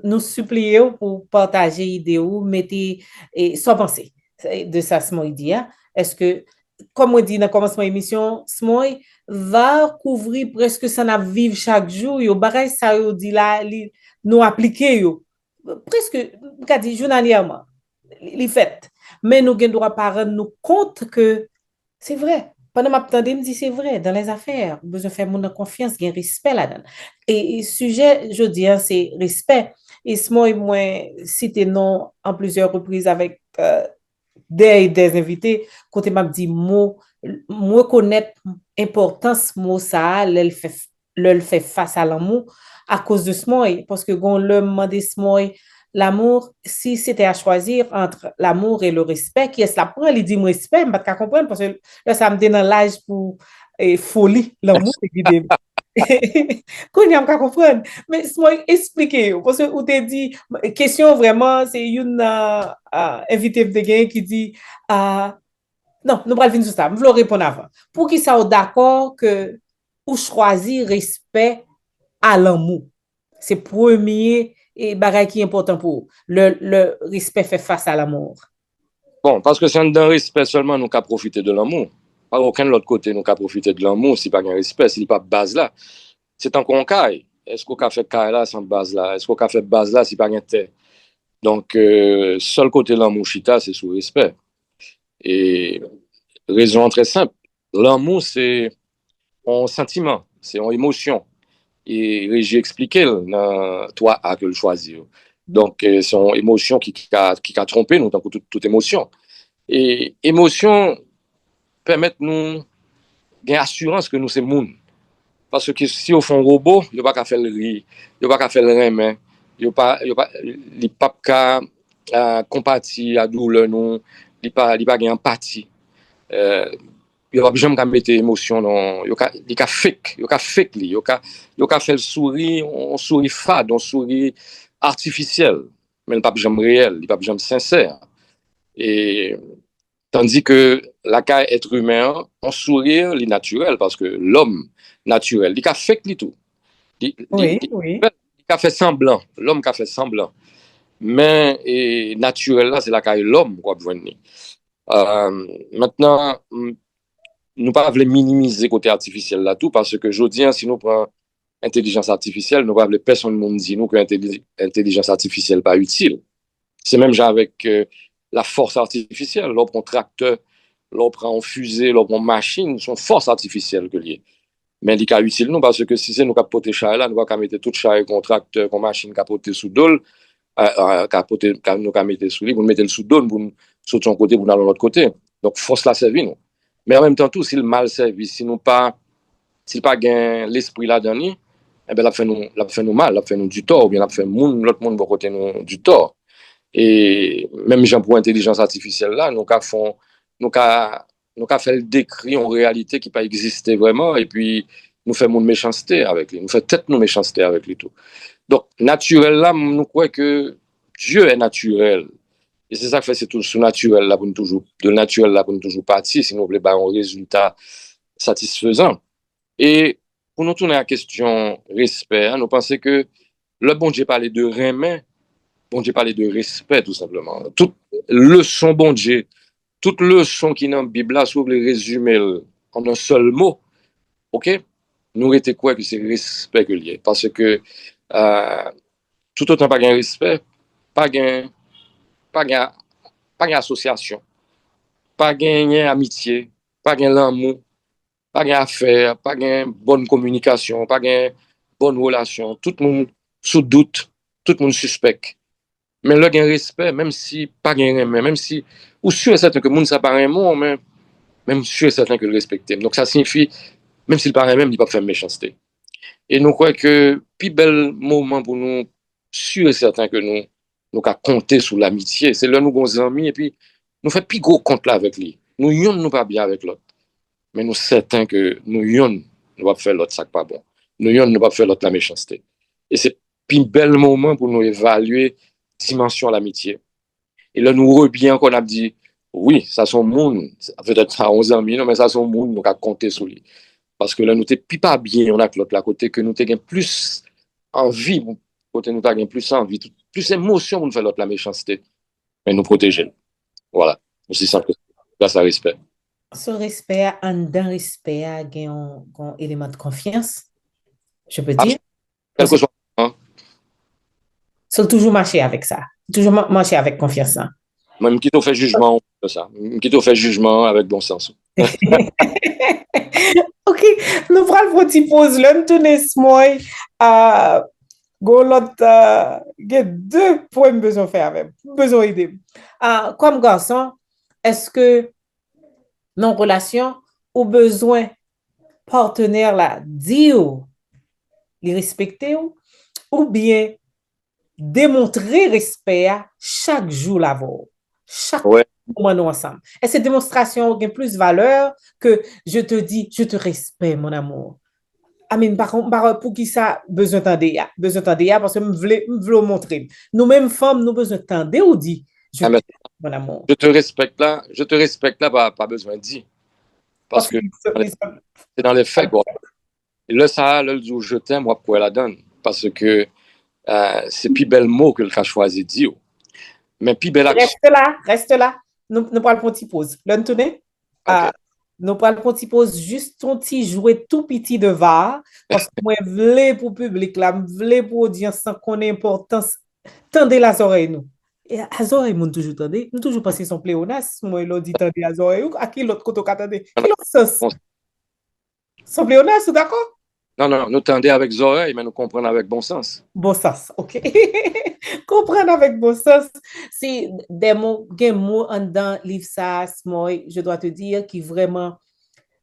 nous supplier pour partager idée ou mettez sans penser de ça Smoy dit. Est-ce que comme on dit dans le commencement de l'émission, Smoy va couvrir presque ça n'a vivre chaque jour yo bagay ça yo dit là nous appliquer yo presque dit journalièrement les fait mais nous gen droit pas rendre nous compte que c'est vrai. Pendant ma tante me dit c'est vrai dans les affaires, besoin faire mon confiance, gain respect là-dedans. Et sujet je dis c'est respect. Et moi cité non en plusieurs reprises avec des invités côté m'a dit mot reconnaître importance mot ça le fait face à l'amour à cause de ce mot parce que gon le demandé ce mot l'amour, si c'était à choisir entre l'amour et le respect, qui est-ce la prend, il dit respect, je ne peux pas comprendre parce que là, ça me donne l'âge pour folie, l'amour, c'est guidé. Qu'on y a pas comprendre. Mais moi expliquer parce que vous t'ai dit question vraiment c'est une invité de gain qui dit non, nous pas venir sur ça, je veux répondre avant. Pour qui ça d'accord que ou choisir respect à l'amour. C'est premier et bagay qui est important pour le respect fait face à l'amour. Bon, parce que c'est un respect seulement nous qu'à profiter de l'amour. Par aucun autre côté nous qu'à profiter de l'amour si pas un respect, s'il pas base là. C'est encore un caille. Est-ce qu'on a fait caille là sans base là? Est-ce qu'on a fait base là si pas un terre? Donc seul côté l'amour chita c'est sous respect. Et raison très simple. L'amour c'est un sentiment, c'est une émotion. Et j'ai expliqué dans toi à que le choisir. Donc, c'est une émotion qui a trompé nous, donc toute émotion. Et émotion permet nous gagner assurance que nous sommes monde. Parce que si on fait un robot, il n'y a pas qu'à faire le riz, il n'y a pas qu'à faire le rein, il n'y a pas qu'à compatir à douleur, il n'y a pas qu'à empathie. Il n'y a pas besoin de mettre émotion dans il y a fake il y a fait le sourire on sourit fade on sourit artificiel mais il pas besoin réel il pas besoin sincère et tandis que la cas être humain on sourire est naturel parce que l'homme naturel il a fake tout oui il a fait semblant l'homme qui a fait semblant mais et naturel là c'est la cas l'homme quoi maintenant nous pas voulons minimiser côté artificiel là tout parce que je dis si nous prenons intelligence artificielle nous pas voulons personne monde dit nous que intelligence artificielle pas utile c'est même genre avec la force artificielle l'on prend tracteur l'on prend fusée l'on prend machine sont force artificielle que lié mais il est utile nous parce que si c'est nous capoter char là nous va mettre tout char et tracteur comme machine capoter sous dol capoter nous mettre sous lui vous mettez le sous dol pour sauter un côté pour dans l'autre côté donc force la servir nous. Mais en même temps, tout, si le mal servi, si nous pas gain l'esprit là-dedans, eh ben, la fait nous mal, la fait nous du tort, ou bien la fait l'autre monde va côté nous du tort. Et même gens pour intelligence artificielle là, nous fait le décrit en réalité qui pas existé vraiment, et puis nous fait mon méchanceté avec lui, nous fait tête nos méchanceté avec lui tout. Donc, naturel là, nous croyons que Dieu est naturel. Et c'est ça que fait, c'est tout ce naturel là pour nous toujours, de naturel là pour nous toujours partir, si nous voulons un résultat satisfaisant. Et pour nous tourner à la question respect, hein, nous pensons que le bon Dieu parlait de remet, bon Dieu parlait de respect tout simplement. Toute leçon bon Dieu, toute leçon qui est dans la Bible là, si vous voulez résumer en un seul mot, ok? Nous était quoi que c'est respect que lié, parce que tout autant pas gain respect, pas gain pas gain association, pas gain amitié, pas gain l'amour, pas gain affaire, pas gain bonne communication, pas gain bonne relation, tout le monde sous doute, tout le monde suspect. Mais là gain respect, même si pas gain même si ou sûr et certain que monde ça paraît bon, mais même sûr et certain que le respecter. Donc ça signifie même s'il paraît même il pas faire méchanceté. Et nous croyons que plus bel moment pour nous, sûr et certain que nous qu'à compter sur l'amitié. C'est là nous bons amis et puis nous faisons plus gros compte là avec lui. Nous yon nous pas bien avec l'autre. Mais nous certains que nous yon nous va faire l'autre ça pas bon. Nous yon nous va faire l'autre la méchanceté. Et c'est plus bel moment pour nous évaluer dimension de l'amitié. Et là nous revient qu'on a dit oui, ça son monde, peut-être ça 11 amis, non mais ça son monde nous qu'à compter sur lui. Parce que là, nous t'es pas bien, on a que l'autre là côté que nous t'es plus envie, côté nous t'as plus envie, plus émotion pour nous faire l'autre la méchanceté, mais nous protéger. Voilà, aussi simple que ça. Là, ça respect. Ce respect, en d'un respect, il y a un élément de confiance, je peux dire. Quel que soit. Hein? C'est toujours marcher avec ça. Toujours marcher avec confiance. Hein? Même qui t'a fait jugement, de ça. Qui t'a fait jugement avec bon sens. Ok, nous prenons une petite pause là, nous tournons ce mois. Il y a deux points que besoin de faire avec, besoin d'aider. Comme garçon, est-ce que nos relations ont besoin partenaire là dire, les respecter ou bien démontrer respect chaque jour là chaque moment nous ensemble. Et cette démonstration a plus de valeur que je te dis, je te respecte, mon amour. Amen, par contre, pour qui ça besoin d'entendre, parce que je veux montrer. Nous-mêmes femmes, nous besoin d'entendre ou dit, mon amour. Je te respecte là, pas besoin de dire. Parce que c'est dans les faits, quoi. Et là, ça, là, le jour je t'aime, moi, pourquoi la donne? Parce que c'est plus bel mot que le cas choisi de dire. Mais plus belle action. Reste là. Nous parlons pour une petite pause. Là, nous tournons. Nous parlons pour une petite pause, juste un petit jouet tout petit de VAR, parce que moi, je voulais pour le public, là, je voulais pour l'audience, sans qu'on ait importance. Tendez les oreilles, nous. Et les oreilles, nous toujours tendez. Nous toujours passé son pléonas. Moi, il a dit tendez les oreilles. À qui l'autre côté attendez? Qui l'autre sens? Son pléonas, vous d'accord? Non, nous tendez avec les oreilles, mais nous comprenons avec bon sens. Bon sens, ok. Comprendre avec bon sens. C'est des mots en dans livre ça, je dois te dire, qui vraiment,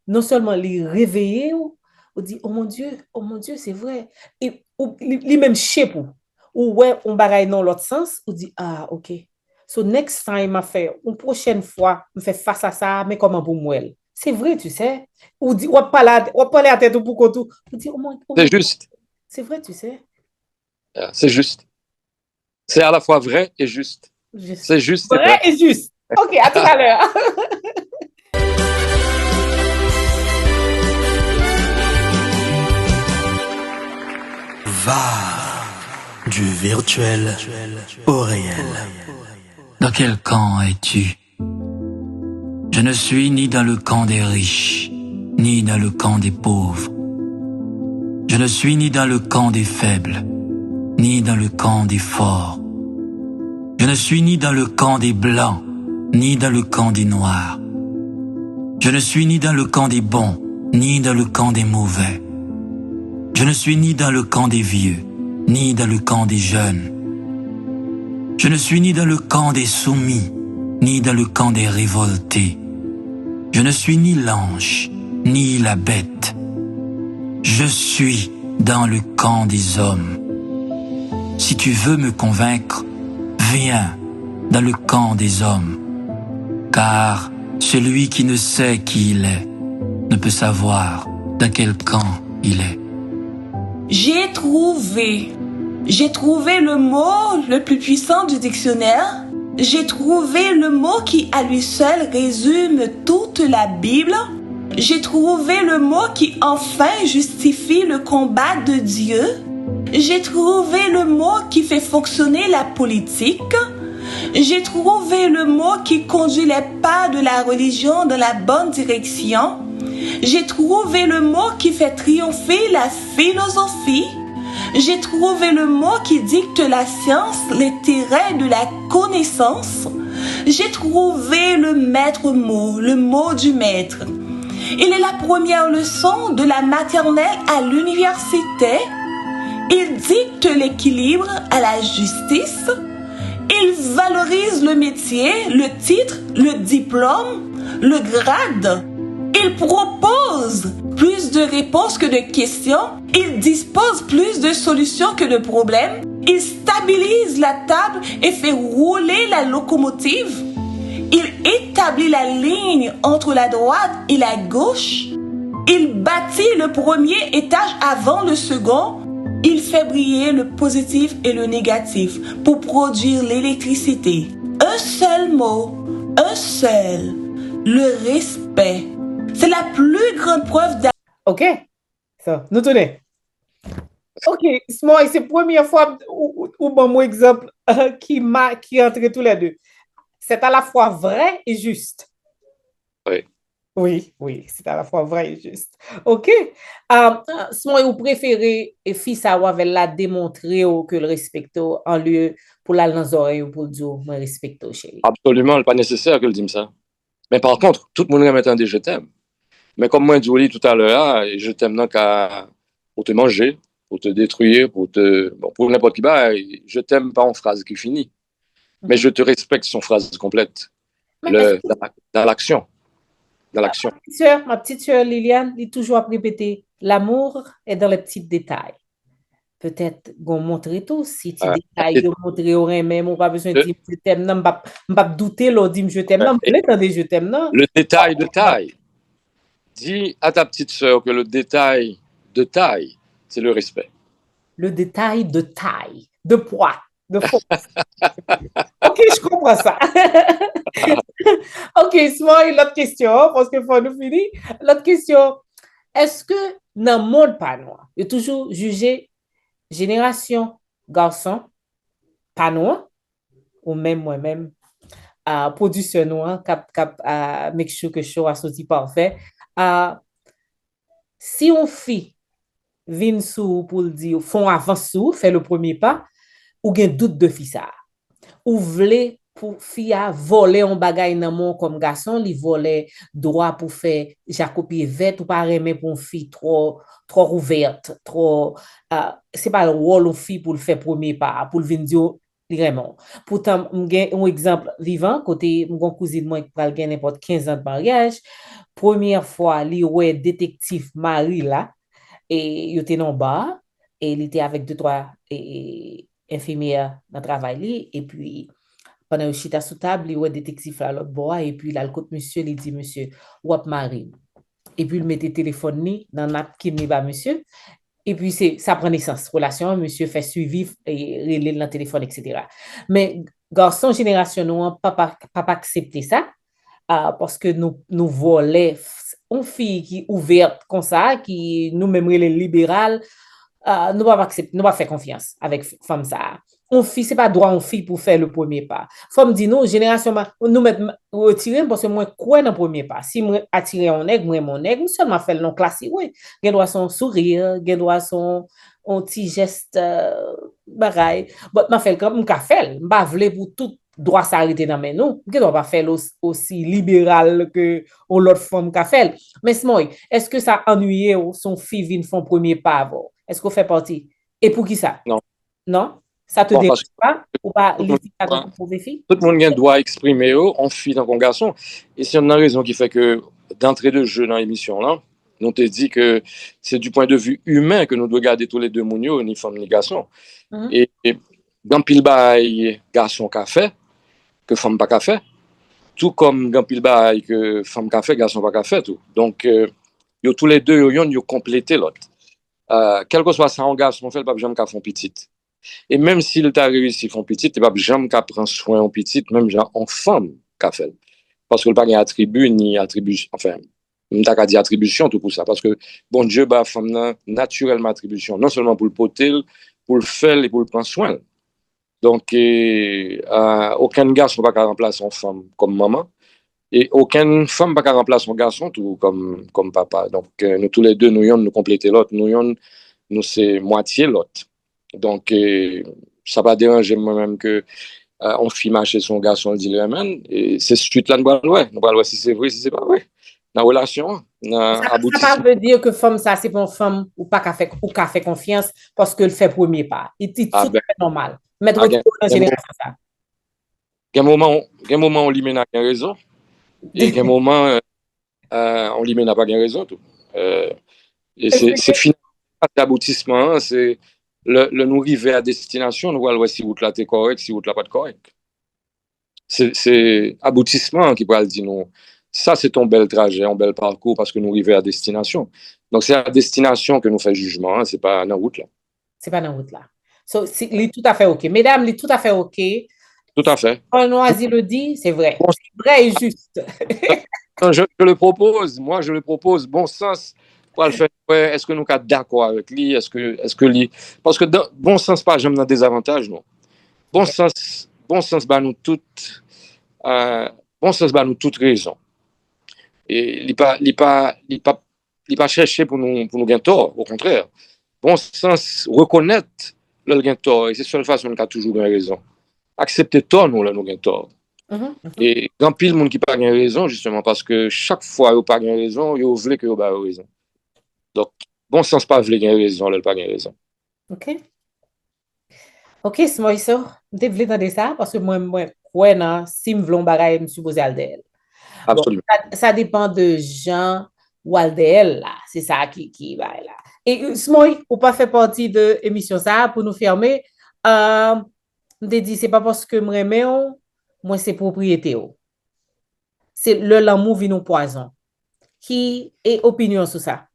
non seulement les réveiller, ou dit, oh mon Dieu, c'est vrai. Et les même chez vous. Ou ouais, on bagaille dans l'autre sens, ou dit, ah, ok. So next time, une prochaine fois, je fais face à ça, mais comment pour moi? C'est vrai, tu sais. Ou dit, ou parler à tête ou pour tout. C'est juste. C'est vrai, tu sais. C'est juste. C'est à la fois vrai et juste. C'est juste. Vrai et juste. Ok, à tout à l'heure. Va du virtuel au réel. Dans quel camp es-tu? Je ne suis ni dans le camp des riches, ni dans le camp des pauvres. Je ne suis ni dans le camp des faibles, ni dans le camp des forts. Je ne suis ni dans le camp des blancs, ni dans le camp des noirs. Je ne suis ni dans le camp des bons, ni dans le camp des mauvais. Je ne suis ni dans le camp des vieux, ni dans le camp des jeunes. Je ne suis ni dans le camp des soumis, ni dans le camp des révoltés. Je ne suis ni l'ange, ni la bête. Je suis dans le camp des hommes. Si tu veux me convaincre, viens dans le camp des hommes. Car celui qui ne sait qui il est ne peut savoir dans quel camp il est. J'ai trouvé J'ai trouvé le mot le plus puissant du dictionnaire. J'ai trouvé le mot qui à lui seul résume toute la Bible. J'ai trouvé le mot qui enfin justifie le combat de Dieu. J'ai trouvé le mot qui fait fonctionner la politique. J'ai trouvé le mot qui conduit les pas de la religion dans la bonne direction. J'ai trouvé le mot qui fait triompher la philosophie. J'ai trouvé le mot qui dicte la science, les terrains de la connaissance. J'ai trouvé le maître mot, le mot du maître. Il est la première leçon de la maternelle à l'université. Il dicte l'équilibre à la justice. Il valorise le métier, le titre, le diplôme, le grade. Il propose plus de réponses que de questions. Il dispose plus de solutions que de problèmes. Il stabilise la table et fait rouler la locomotive. Il établit la ligne entre la droite et la gauche. Il bâtit le premier étage avant le second. Il fait briller le positif et le négatif pour produire l'électricité. Un seul mot, un seul, le respect. C'est la plus grande preuve d'amour. OK. Ça, nous tenons. OK, Smoy, c'est la première fois où mon exemple qui est entre tous les deux. C'est à la fois vrai et juste. Oui. Oui, c'est à la fois vrai et juste. OK. Smoy, vous préférez fils à avec la démontrer que le respecte en lieu pour la dans les oreilles ou pour le dire, moi respecte chérie. Absolument, c'est pas nécessaire que le dise ça. Mais par contre, tout le monde va m'entendre je t'aime. Mais comme moi, je dis tout à l'heure, je t'aime donc pour te manger, pour te détruire, pour n'importe qui. Je t'aime pas en phrase qui finit. Mais je te respecte son phrase complète. Dans l'action. Dans l'action. Ma petite sœur Liliane, elle toujours à répéter, l'amour est dans les petits détails. Peut-être qu'on montre tout, si tu détails, on montre aurait même, on pas besoin de dire je t'aime, non, pas douter, l'on dit je t'aime, non, je t'aime, non. Le détail de taille. Dis à ta petite sœur que le détail de taille, c'est le respect. Le détail de taille, de poids, de force. OK, je comprends ça. OK, Smoy, l'autre question, parce qu'il faut nous finir. L'autre question, est-ce que dans le monde pas noir, il y a toujours jugé génération garçon, pas noir, ou même moi-même, production noir, make sure que show a sorti parfait. Si on fit vin sous pour le dire, font avant sous, fait le premier pas, ou gen doute de fi ça. Ou vle pour fia voler un bagay nan mon comme garçon, li voler droit pour faire Jacobi vert ou pas remet pour une fille trop ouverte, trop c'est pas le rôle une fille pour le faire premier pas, pour le vin dire vraiment. Pourtant, m'gen un exemple vivant côté mon cousine moi qui pral gen n'importe 15 ans de mariage, première fois li ouais détective Marie là et il était en bas et il était avec deux trois infirmières dans le travail et puis pendant que j'étais sous table il ouais détective là l'autre bois et puis là le côté monsieur il dit monsieur ou Marie et puis il mettait téléphone ni dans napkin ni ba monsieur et puis ça prend naissance relation monsieur fait suivi et relève dans téléphone etc. Mais garçon génération nous pas accepter ça parce que nous volait une fille qui ouverte comme ça qui nous même les libérales nous pas accepter nous pas faire confiance avec femme ça on fille c'est pas droit on fille pour faire le premier pas femme dit non génération nous mettre retirer parce que moi quoi dans le premier pas si moi attirer un nègre moi mon nègre seulement faire non classique oui gen doit son sourire gen doit son un petit geste bagaille but m'a fait comme m'a fait m'a vle pour tout droit s'arrêter dans mais nous que doit pas faire aussi libéral que l'autre femme qu'a fait mais est-ce que ça ennuyé son fille vient font premier pas avant est-ce qu'on fait partie et pour qui ça non ça te dérange pas ou pas tout le monde doit exprimer en fille dans un garçon et c'est une raison qui fait que d'entrée de jeu dans l'émission là nous te dit que c'est du point de vue humain que nous devons garder tous les deux mounio ni femme ni garçon et dans pile bail garçon qu'a fait que femme pas qu'a fait tout comme dans pile bail que femme qu'a fait garçon pas qu'a fait tout donc yo tous les deux yo complété l'autre quel que soit ça en garçon fait pas jamais qu'a font petite Et même s'il t'a réussi son petit, tu pas jamais qu'à prendre soin en petit, même genre en femme qu'a fait. Parce que le pas un attribut ni attribution, enfin, t'as qu'à dire attribution tout pour ça. Parce que bon Dieu, bah, femme là, naturellement attribution, non seulement pour le poter, pour le faire et pour le prendre soin. Donc, aucun garçon ne peut remplacer une femme comme maman. Et aucune femme ne peut remplacer un garçon tout comme papa. Donc, nous tous les deux, nous compléter l'autre. Nous c'est moitié l'autre. Donc, ça va déranger moi-même que on fille marcher son garçon, dit le amen. Et c'est suite là, nous allons voir si c'est vrai, si c'est pas vrai. Dans la relation, dans Ça veut dire que femme, ça, c'est pour une femme ou pas qu'à faire confiance parce qu'elle fait premier pas. Et c'est tout à fait normal. Mais dans génération, ça. Il y a un moment où on lui met raison. Et il y a un moment, on lui met pas raison. Tout. Et c'est finalement l'aboutissement, c'est le nous arriver à destination, nous voyons si vous là t'es correct, si vous là pas correct. C'est aboutissement qui peut le dire nous. Ça, c'est ton bel trajet, un bel parcours parce que nous arrivons à destination. Donc, c'est à destination que nous faisons jugement, hein, c'est pas dans la route là. C'est pas dans la route là. So, c'est tout à fait OK. Mesdames, c'est tout à fait OK. Tout à fait. Quand Noisy le dit, c'est vrai. C'est vrai et juste. je le propose, moi je le propose, bon sens. Pour le faire, est-ce que nous sommes d'accord avec lui? Est-ce que lui. Parce que bon sens, pas jamais dans des avantages, non. Bon sens, bah, nous toutes. Bon sens, bah, nous toutes raison. Et il pas chercher pour nous gagner tort, au contraire. Bon sens, reconnaître le gain tort, et c'est la seule façon qu'on a toujours gagné raison. Accepter tort, nous gagner tort. Et grand pile monde qui pas gagné raison, justement, parce que chaque fois, il pas gagné raison, il veut que il pas raison. Donc, bon sens, pas voulu gagner raison, il pas gagné raison. OK. OK, c'est moi, ça. Je voulais entendre ça parce que moi, ouais, non, si je veux bagay, je suis supposé aller d'elle. Absolument. Bon, ça dépend de Jean ou Aldel, là. C'est ça qui va là. Et Smoy, ou pas fait partie de l'émission ça pour nous fermer. Je te dis, c'est pas parce que je remets, moi, c'est propriété. C'est l'amour vient au poison. Qui est opinion sur ça?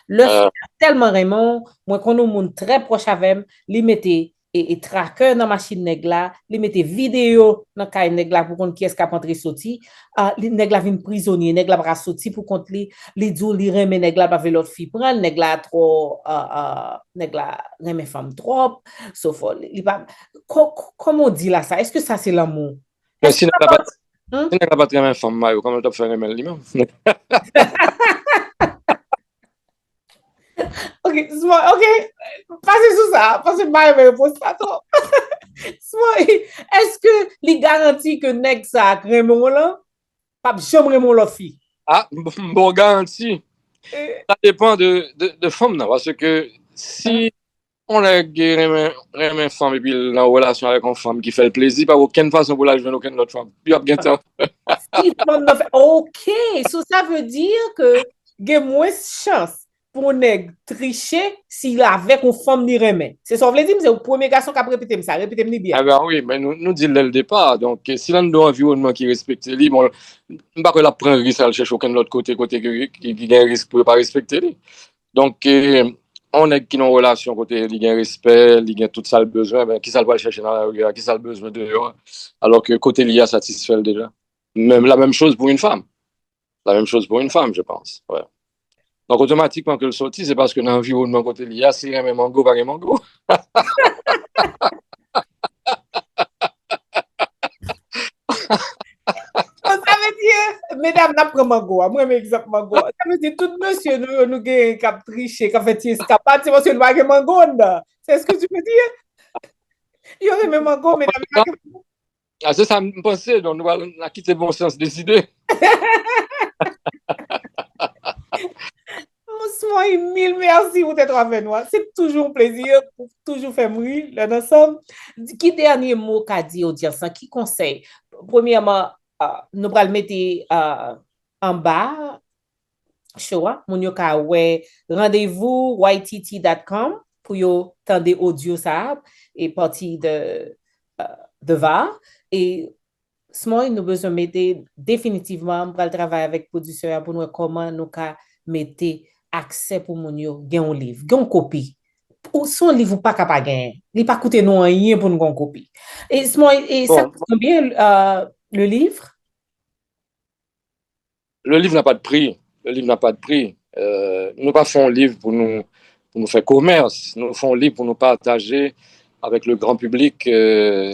Le tellement Raymond, moi, quand nous sommes très proches avec lui, mettait et tracker dans la machine nègla, lui mettait vidéo dans la nègla pour qu'on qui est capable de sortir. Nègla vient prisonnier, nègla va sortir pour qu'on li dit li remet nègla pas l'autre fille prendre, nègla trop nègla remet femme trop, sauf il pas comment on dit là ça? Est-ce que ça c'est l'amour? Si nègla pas remet femme Mario, comment tu faire remet lui-même? OK, passez sur ça, parce que je ne réponse pas trop. Est-ce que les garantit que nèg ça Raymond là, pas jamais Raymond l'autre fille? Ah, bon garantie. Ça dépend de femme, non, parce que si on a une femme et puis en relation avec une femme qui fait le plaisir, pas aucune façon pour la jouer aucune autre femme. Puis il y a temps. OK, ça veut dire que il y a moins de chance pour nèg tricher s'il avec une femme ni remet. C'est ça, on veut dire, c'est le premier garçon qui a répété ça, répétez ni bien. Ah ben oui, mais nous disons dès le départ. Donc, si l'on a un environnement qui respecte lui, bon, on pas que la prendre risque à le chercher aucun autre côté qui a un risque pour ne pas respecter lui. Donc, on est qui dans une relation côté, il y a un respect, il y a tout ça le besoin, ben, qui ça va le chercher dans la rue, qui ça le besoin dehors, alors que côté il y a satisfait déjà. Même la même chose pour une femme. La même chose pour une femme, je pense. Ouais. Donc, automatiquement que le sorti, c'est parce que dans l'environnement côté il y a, c'est un mango, pas un mango. Ça veut dire, mesdames, n'a pas mango, moi, exemple mango. Ça veut dire, tout monsieur, nous avons cap triché, cap fait escapade, c'est parce que nous n'avons pas mango. C'est ce que tu veux dire? Il y aurait même mango, mesdames. Ah, c'est ça, me pensais, donc nous allons quitter bon sens décidé. Moi, mille merci pour être avec nous. C'est toujours un plaisir pour toujours faire rire là ensemble. Qui dernier mot qu'a dit audience, qui conseil? Premièrement, nous allons le mettre en bas. Choix, mon yo ka rendez-vous ytt.com pour yo tendre audio ça et partie de VAR et Smoy nous besoin mettre définitivement pour le travail avec producteur pour nous comment nous ka mettre accès pour mon yo gen un livre gen une copie ou son livre pas capable gagner. Il pas coûter nous rien pour nous gon copie. Et ça Bon, coûte combien le livre? le livre n'a pas de prix. Le livre n'a pas de prix. Nous pas faisons un livre pour nous faire commerce. Nous faisons un livre pour nous partager avec le grand public.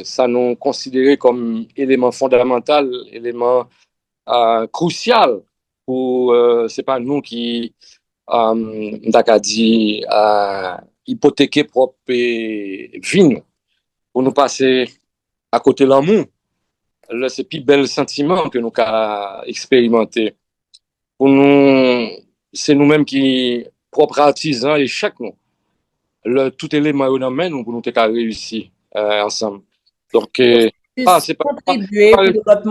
Ça nous considérer comme élément fondamental, élément crucial pour c'est pas nous qui t'as dit hypothéquer propre vie nous, pour nous passer à côté de l'amour. C'est le plus bel sentiment que nous avons expérimenté. Pour nous, c'est nous-mêmes qui propres artisans et chaque nous. Tout élément nous amène pour nous réussir ensemble. Donc, c'est pas contribuer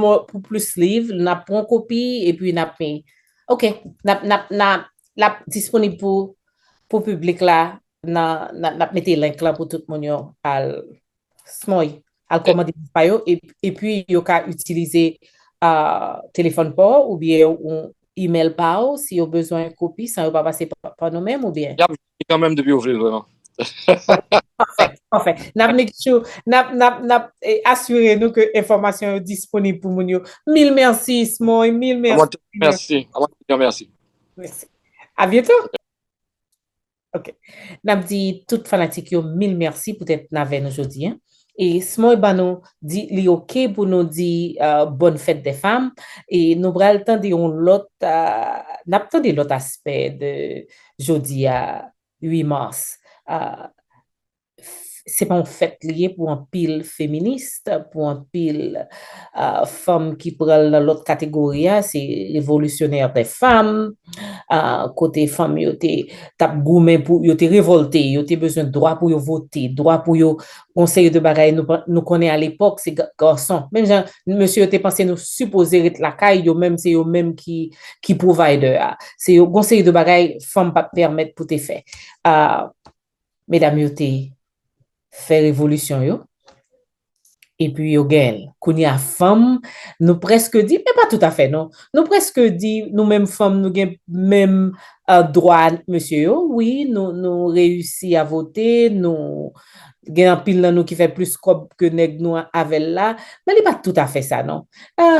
pour plus livres, n'a pas copie et puis n'a pas. OK, n'a disponible pour public là, n'a mettre link là pour tout le monde al smoy al commander par yo et puis yo ka utiliser téléphone pas ou bien un email pas si yo besoin de copie ça va pas passer par nous-mêmes ou bien. Il y a quand même depuis ouvrir vraiment. Parfait. N'a assuré nous que l'information est disponible pour nous. Mille merci, Smoy. Mille merci. Merci. Merci. À bientôt. OK. N'a dit toute fanatique mille merci pour être avec nous aujourd'hui. Hein? Et Smoy Bano dit li OK pour nous dire bonne fête des femmes et nous bral le temps de l'autre aspect de jeudi à 8 mars. C'est pas une fête liée pour un pile féministe, pour un pile femme qui prend l'autre catégorie, c'est révolutionnaire des femmes, côté femme, yo te tap gourmet pour yo te révolté, yo te besoin de droit pour yo voter, droit pour yo conseil de bagaille nous connaît à l'époque c'est garçon. Même genre, monsieur te pensé nous supposer être la caille, yo même c'est yo même qui provider. C'est yo conseil de bagaille femme pas permettre pour te faire. Mesdames yo te fait révolution yo et puis yo gagne qu'on y a femme nous presque dit mais pas tout à fait non nous presque dit nous même femmes nous gagne même droit monsieur yo oui nous réussi à voter nous gagne pile là nous qui fait plus que nèg nous avec là mais il pas tout à fait ça non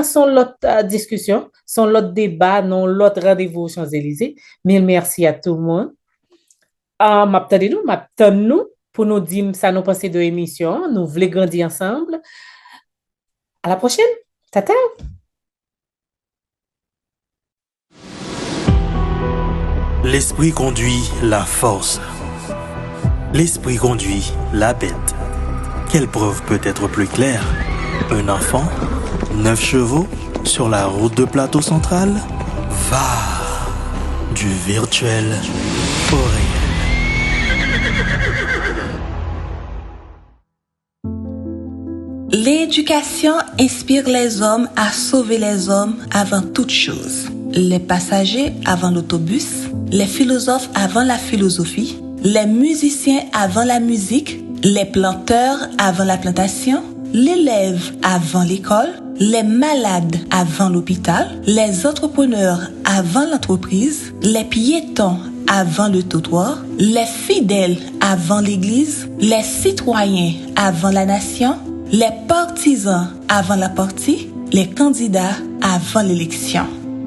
son l'autre discussion son l'autre débat non l'autre rendez-vous aux Champs-Élysées. Mille merci à tout le monde m'attendez-nous pour nous dire ça nous penser de l'émission. Nous voulons grandir ensemble. À la prochaine. Tata. L'esprit conduit la force. L'esprit conduit la bête. Quelle preuve peut être plus claire? Un enfant, 9 chevaux, sur la route de Plateau Central, va du virtuel au réel. L'éducation inspire les hommes à sauver les hommes avant toute chose. Les passagers avant l'autobus, les philosophes avant la philosophie, les musiciens avant la musique, les planteurs avant la plantation, l'élève avant l'école, les malades avant l'hôpital, les entrepreneurs avant l'entreprise, les piétons avant le trottoir, les fidèles avant l'église, les citoyens avant la nation, les partisans avant la partie, les candidats avant l'élection.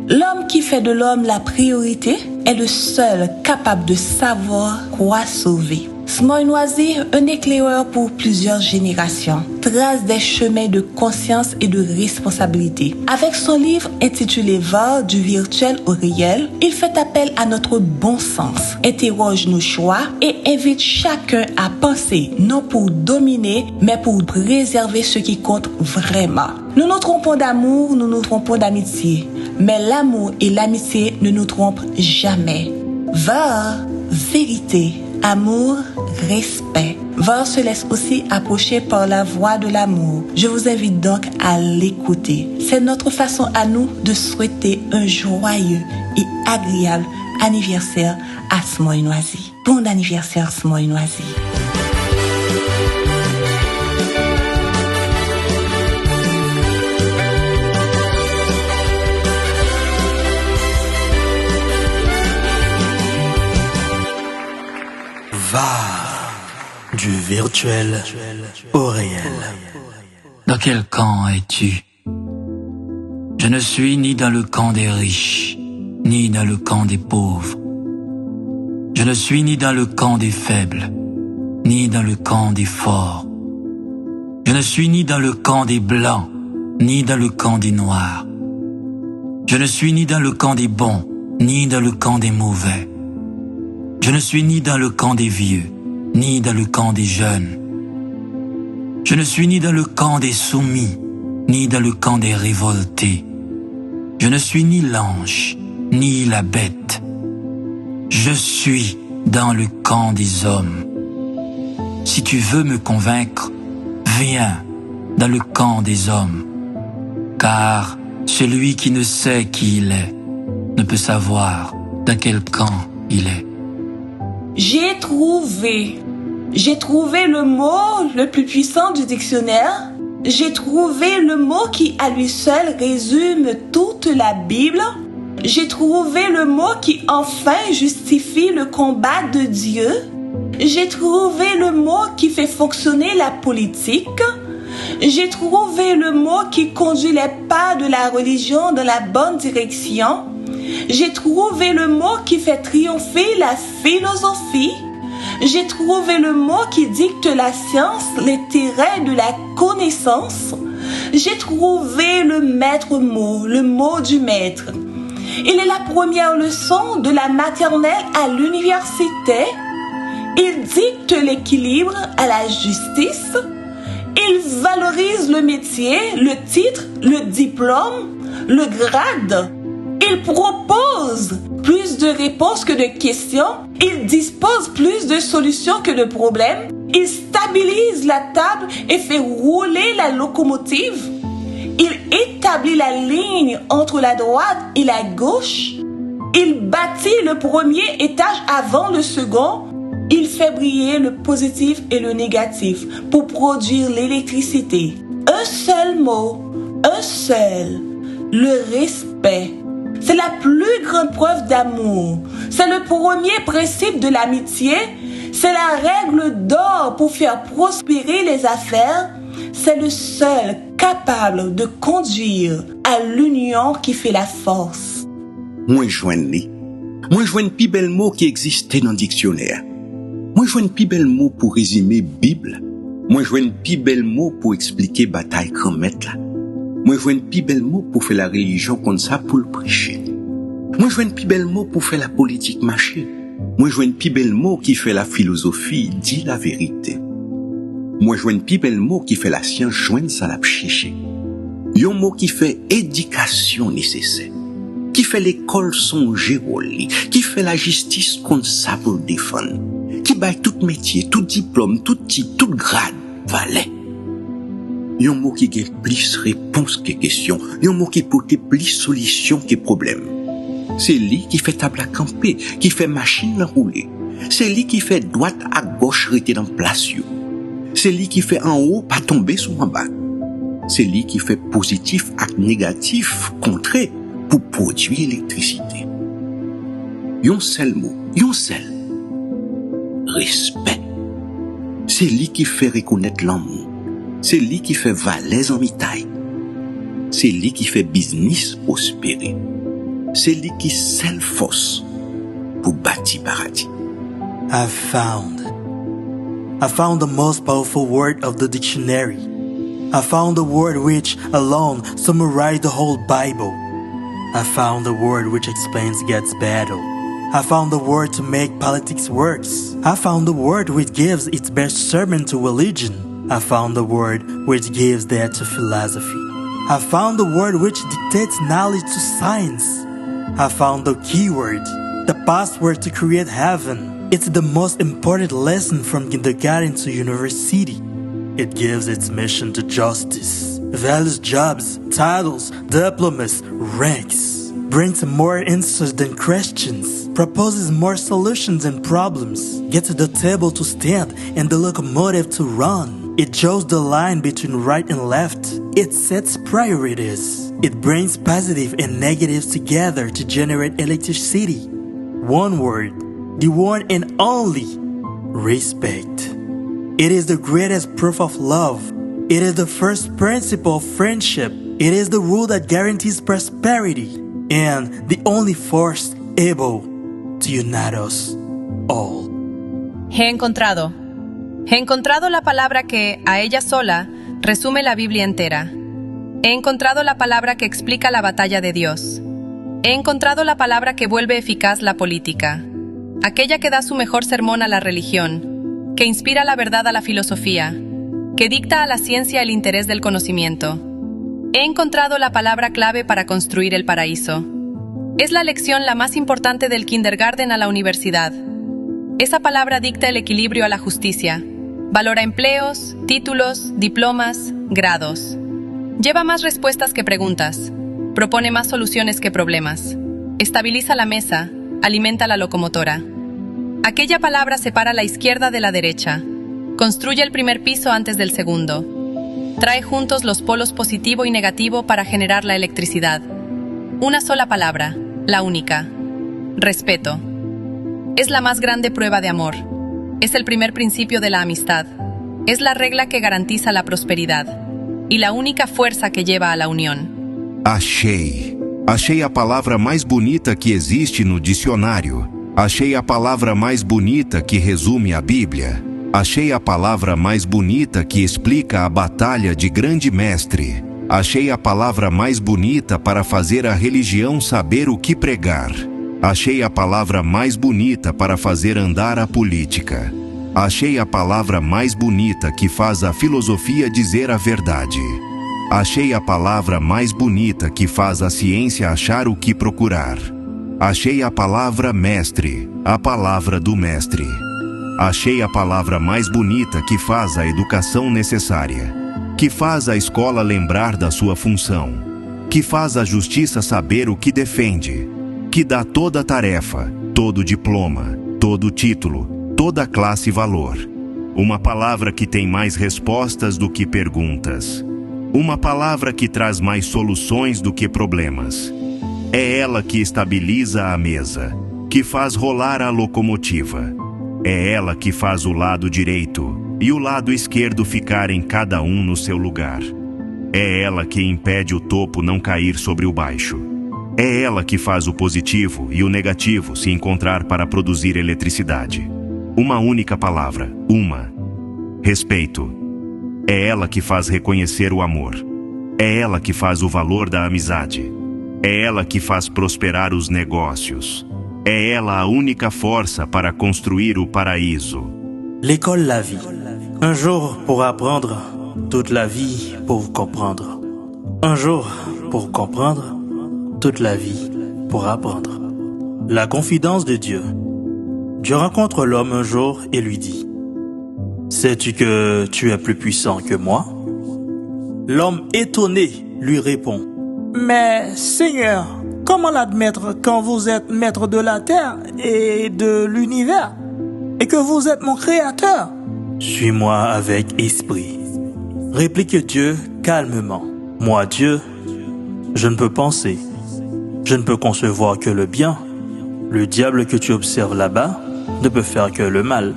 L'homme qui fait de l'homme la priorité est le seul capable de savoir quoi sauver. Smoy Noisy, un éclaireur pour plusieurs générations, trace des chemins de conscience et de responsabilité. Avec son livre intitulé Va du virtuel au réel, il fait appel à notre bon sens, interroge nos choix et invite chacun à penser non pour dominer, mais pour préserver ce qui compte vraiment. Nous nous trompons d'amour, nous nous trompons d'amitié, mais l'amour et l'amitié ne nous trompent jamais. Va, vérité, amour, respect. Va se laisse aussi approcher par la voie de l'amour. Je vous invite donc à l'écouter. C'est notre façon à nous de souhaiter un joyeux et agréable anniversaire à Smoy Noisy. Bon anniversaire Smoy Noisy. Va Du virtuel au réel. Dans quel camp es-tu? Je ne suis ni dans le camp des riches, ni dans le camp des pauvres. Je ne suis ni dans le camp des faibles, ni dans le camp des forts. Je ne suis ni dans le camp des blancs, ni dans le camp des noirs. Je ne suis ni dans le camp des bons, ni dans le camp des mauvais. Je ne suis ni dans le camp des vieux, ni dans le camp des jeunes. Je ne suis ni dans le camp des soumis, ni dans le camp des révoltés. Je ne suis ni l'ange, ni la bête. Je suis dans le camp des hommes. Si tu veux me convaincre, viens dans le camp des hommes. Car celui qui ne sait qui il est ne peut savoir dans quel camp il est. J'ai trouvé le mot le plus puissant du dictionnaire. J'ai trouvé le mot qui à lui seul résume toute la Bible. J'ai trouvé le mot qui enfin justifie le combat de Dieu. J'ai trouvé le mot qui fait fonctionner la politique. J'ai trouvé le mot qui conduit les pas de la religion dans la bonne direction. J'ai trouvé le mot qui fait triompher la philosophie. J'ai trouvé le mot qui dicte la science, les terrains de la connaissance. J'ai trouvé le maître mot, le mot du maître. Il est la première leçon de la maternelle à l'université. Il dicte l'équilibre à la justice. Il valorise le métier, le titre, le diplôme, le grade. Il propose plus de réponses que de questions. Il dispose plus de solutions que de problèmes. Il stabilise la table et fait rouler la locomotive. Il établit la ligne entre la droite et la gauche. Il bâtit le premier étage avant le second. Il fait briller le positif et le négatif pour produire l'électricité. Un seul mot, un seul, le respect. C'est la plus grande preuve d'amour. C'est le premier principe de l'amitié. C'est la règle d'or pour faire prospérer les affaires. C'est le seul capable de conduire à l'union qui fait la force. Moi joigne pi bel mot qui existait dans le dictionnaire. Moi joigne pi bel mot pour résumer Bible. Moi joigne pi bel mot pour expliquer bataille grand-mère là. Moi joigne pi bel mot pour faire la religion comme ça pour le prêcher. Moi joigne pi bel mot pour faire la politique marcher. Moi joigne pi bel mot qui fait la philosophie dit la vérité. Moi joigne pi bel mot qui fait la science joindre ça la chercher. Yon mot qui fait éducation nécessaire, qui fait l'école songer rôle, qui fait la justice comme ça pour le défendre, qui baille tout métier, tout diplôme, tout titre, tout grade, valet. Yon mot qui gagne plus réponse que question, yon mot qui porte plus solution que problème. C'est lui qui fait table à camper, qui fait machine à rouler. C'est lui qui fait droite à gauche rester dans place yo. C'est lui qui fait en haut pas tomber sur en bas. C'est lui qui fait positif et négatif contrer pour produire l'électricité. Yon seul mot, yon seul. Respect. C'est lui qui fait reconnaître l'amour. C'est lui qui fait valise en mitaille. C'est lui qui fait business prospérer. C'est lui qui seule force pour bâtir paradis. I found the most powerful word of the dictionary. I found the word which alone summarized the whole Bible. I found the word which explains God's battle. I found the word to make politics works. I found the word which gives its best sermon to religion. I found the word which gives that to philosophy. I found the word which dictates knowledge to science. I found the keyword, the password to create heaven. It's the most important lesson from kindergarten to university. It gives its mission to justice, values jobs, titles, diplomas, ranks, brings more answers than questions, proposes more solutions than problems, gets the table to stand and the locomotive to run. It draws the line between right and left. It sets priorities. It brings positive and negatives together to generate electricity. One word, the one and only, respect. It is the greatest proof of love. It is the first principle of friendship. It is the rule that guarantees prosperity and the only force able to unite us all. He encontrado la palabra que, a ella sola, resume la Biblia entera. He encontrado la palabra que explica la batalla de Dios. He encontrado la palabra que vuelve eficaz la política. Aquella que da su mejor sermón a la religión, que inspira la verdad a la filosofía, que dicta a la ciencia el interés del conocimiento. He encontrado la palabra clave para construir el paraíso. Es la lección la más importante del kindergarten a la universidad. Esa palabra dicta el equilibrio a la justicia. Valora empleos, títulos, diplomas, grados. Lleva más respuestas que preguntas. Propone más soluciones que problemas. Estabiliza la mesa, alimenta la locomotora. Aquella palabra separa la izquierda de la derecha. Construye el primer piso antes del segundo. Trae juntos los polos positivo y negativo para generar la electricidad. Una sola palabra, la única. Respeto. Es la más grande prueba de amor. Es el primer principio de la amistad. Es la regla que garantiza la prosperidad. E la única força que lleva a la união. Achei a palavra mais bonita que existe no dicionário. Achei a palavra mais bonita que resume a Bíblia. Achei a palavra mais bonita que explica a batalha de grande mestre. Achei a palavra mais bonita para fazer a religião saber o que pregar. Achei a palavra mais bonita para fazer andar a política. Achei a palavra mais bonita que faz a filosofia dizer a verdade. Achei a palavra mais bonita que faz a ciência achar o que procurar. Achei a palavra mestre, a palavra do mestre. Achei a palavra mais bonita que faz a educação necessária, que faz a escola lembrar da sua função, que faz a justiça saber o que defende, que dá toda a tarefa, todo diploma, todo título, toda classe e valor. Uma palavra que tem mais respostas do que perguntas. Uma palavra que traz mais soluções do que problemas. É ela que estabiliza a mesa, que faz rolar a locomotiva. É ela que faz o lado direito e o lado esquerdo ficarem cada um no seu lugar. É ela que impede o topo não cair sobre o baixo. É ela que faz o positivo e o negativo se encontrar para produzir eletricidade. Uma única palavra, uma. Respeito. É ela que faz reconhecer o amor. É ela que faz o valor da amizade. É ela que faz prosperar os negócios. É ela a única força para construir o paraíso. L'école la vie. Un jour pour apprendre, toute la vie pour comprendre. Un jour pour comprendre, toute la vie pour apprendre. La confidence de Dieu. Dieu rencontre l'homme un jour et lui dit: « Sais-tu que tu es plus puissant que moi ?» L'homme étonné lui répond: « Mais Seigneur, comment l'admettre quand vous êtes maître de la terre et de l'univers et que vous êtes mon créateur ?»« Suis-moi avec esprit. » Réplique Dieu calmement. « Moi, Dieu, je ne peux penser. Je ne peux concevoir que le bien. Le diable que tu observes là-bas ne peut faire que le mal.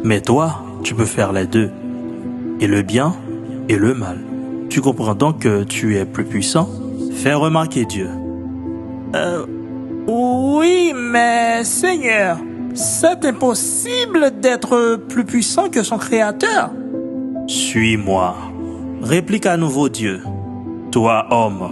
Mais toi, tu peux faire les deux, et le bien et le mal. Tu comprends donc que tu es plus puissant ?» Fait remarquer Dieu. Oui, mais Seigneur, c'est impossible d'être plus puissant que son Créateur. Suis-moi, réplique à nouveau Dieu. Toi, homme,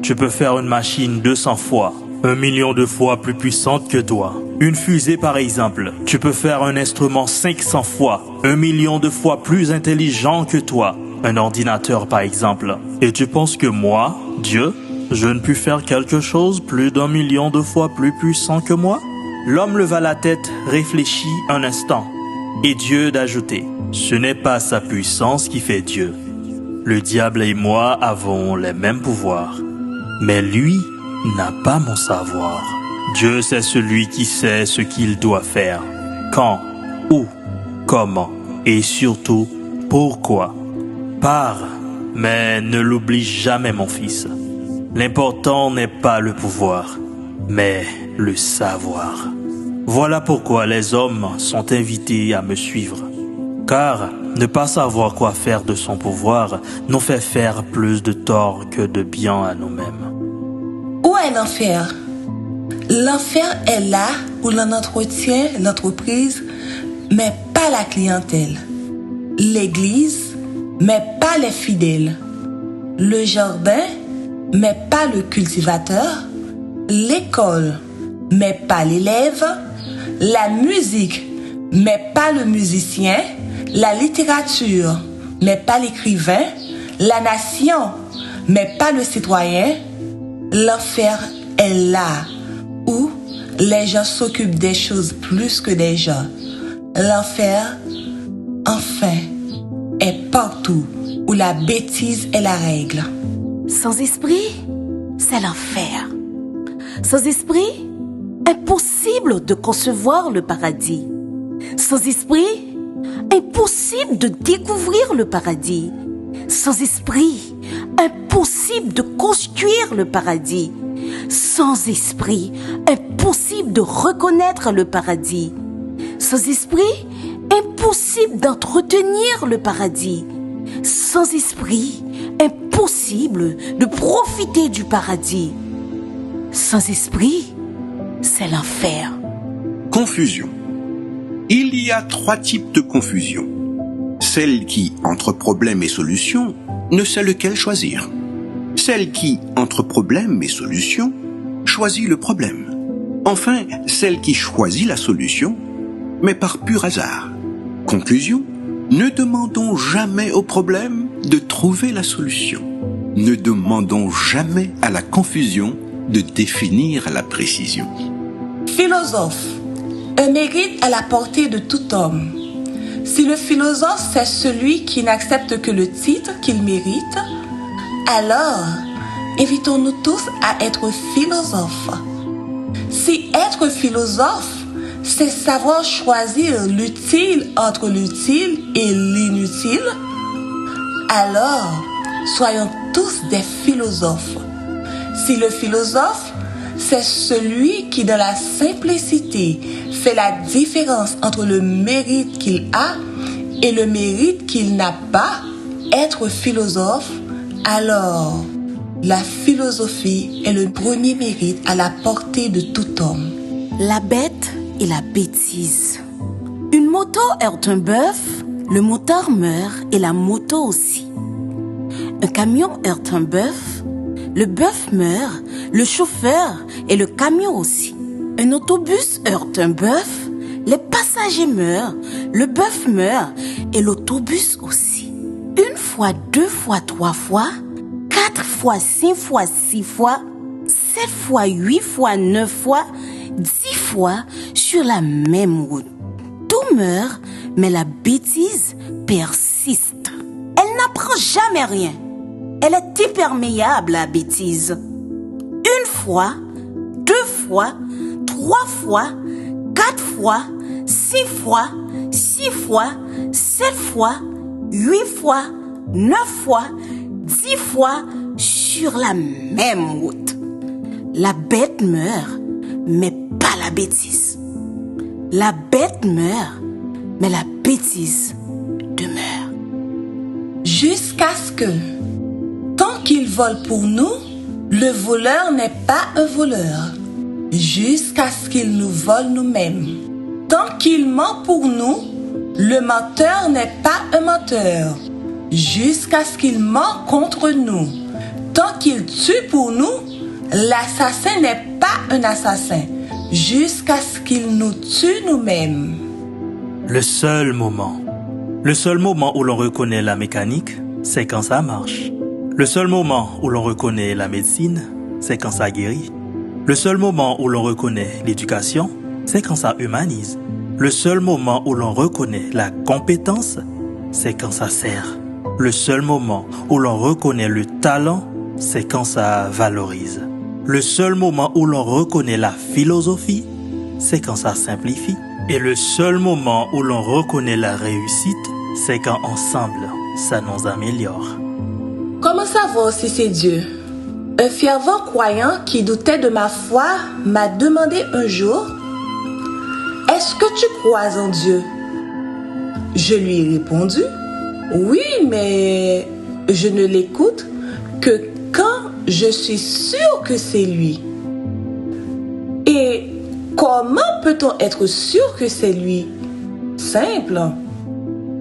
tu peux faire une machine 200 fois, 1 million de fois plus puissante que toi. Une fusée par exemple, tu peux faire un instrument 500 fois, 1 million de fois plus intelligent que toi. Un ordinateur par exemple. Et tu penses que moi, Dieu, je ne puis faire quelque chose plus d'1 million de fois plus puissant que moi? L'homme leva la tête, réfléchit un instant, et Dieu d'ajouter: Ce n'est pas sa puissance qui fait Dieu. Le diable et moi avons les mêmes pouvoirs, mais lui n'a pas mon savoir. Dieu c'est celui qui sait ce qu'il doit faire, quand, où, comment, et surtout pourquoi. Pars, mais ne l'oublie jamais mon fils. L'important n'est pas le pouvoir, mais le savoir. Voilà pourquoi les hommes sont invités à me suivre. car ne pas savoir quoi faire de son pouvoir nous fait faire plus de tort que de bien à nous-mêmes. Où est l'enfer? L'enfer est là où l'on entretient l'entreprise, mais pas la clientèle. L'église, mais pas les fidèles. Le jardin, mais pas le cultivateur. L'école, mais pas l'élève. La musique, mais pas le musicien. La littérature, mais pas l'écrivain. La nation, mais pas le citoyen. L'enfer est là où les gens s'occupent des choses plus que des gens. L'enfer, enfin, est partout où la bêtise est la règle. Sans esprit, c'est l'enfer. Sans esprit, impossible de concevoir le paradis. Sans esprit, impossible de découvrir le paradis. Sans esprit, impossible de construire le paradis. Sans esprit, impossible de reconnaître le paradis. Sans esprit, impossible d'entretenir le paradis. Sans esprit, impossible de profiter du paradis. Sans esprit, c'est l'enfer. Confusion. Il y a 3 types de confusion. Celle qui, entre problème et solution, ne sait lequel choisir. Celle qui, entre problème et solution, choisit le problème. Enfin, celle qui choisit la solution, mais par pur hasard. Conclusion, ne demandons jamais au problème de trouver la solution. Ne demandons jamais à la confusion de définir la précision. Philosophe, un mérite à la portée de tout homme. Si le philosophe, c'est celui qui n'accepte que le titre qu'il mérite, alors invitons-nous tous à être philosophes. Si être philosophe, c'est savoir choisir l'utile entre l'utile et l'inutile, alors soyons tous des philosophes. Si le philosophe, c'est celui qui, dans la simplicité, fait la différence entre le mérite qu'il a et le mérite qu'il n'a pas, être philosophe, alors la philosophie est le premier mérite à la portée de tout homme. La bête et la bêtise. Une moto heurte un bœuf, le moteur meurt et la moto aussi. Un camion heurte un bœuf, le bœuf meurt, le chauffeur et le camion aussi. Un autobus heurte un bœuf, les passagers meurent, le bœuf meurt et l'autobus aussi. 1 fois, 2 fois, 3 fois, 4 fois, 5 fois, 6 fois, 7 fois, 8 fois, 9 fois, 10 fois sur la même route. Tout meurt, mais la bêtise persiste. Elle n'apprend jamais rien. Elle est imperméable, la bêtise. 1 fois, 2 fois, 3 fois, 4 fois, 6 fois, 6 fois, 7 fois, 8 fois, 9 fois, 10 fois sur la même route. La bête meurt, mais pas la bêtise. La bête meurt, mais la bêtise demeure. Jusqu'à ce que, tant qu'il vole pour nous, le voleur n'est pas un voleur. Jusqu'à ce qu'il nous vole nous-mêmes. Tant qu'il ment pour nous, le menteur n'est pas un menteur. Jusqu'à ce qu'il ment contre nous. Tant qu'il tue pour nous, l'assassin n'est pas un assassin. Jusqu'à ce qu'il nous tue nous-mêmes. Le seul moment où l'on reconnaît la mécanique, c'est quand ça marche. Le seul moment où l'on reconnaît la médecine, c'est quand ça guérit. Le seul moment où l'on reconnaît l'éducation, c'est quand ça humanise. Le seul moment où l'on reconnaît la compétence, c'est quand ça sert. Le seul moment où l'on reconnaît le talent, c'est quand ça valorise. Le seul moment où l'on reconnaît la philosophie, c'est quand ça simplifie. Et le seul moment où l'on reconnaît la réussite, c'est quand ensemble, ça nous améliore. Comment savoir si c'est Dieu? Un fervent croyant qui doutait de ma foi m'a demandé un jour: est-ce que tu crois en Dieu? Je lui ai répondu, oui, mais je ne l'écoute que quand je suis sûre que c'est lui. Et comment peut-on être sûr que c'est lui? Simple.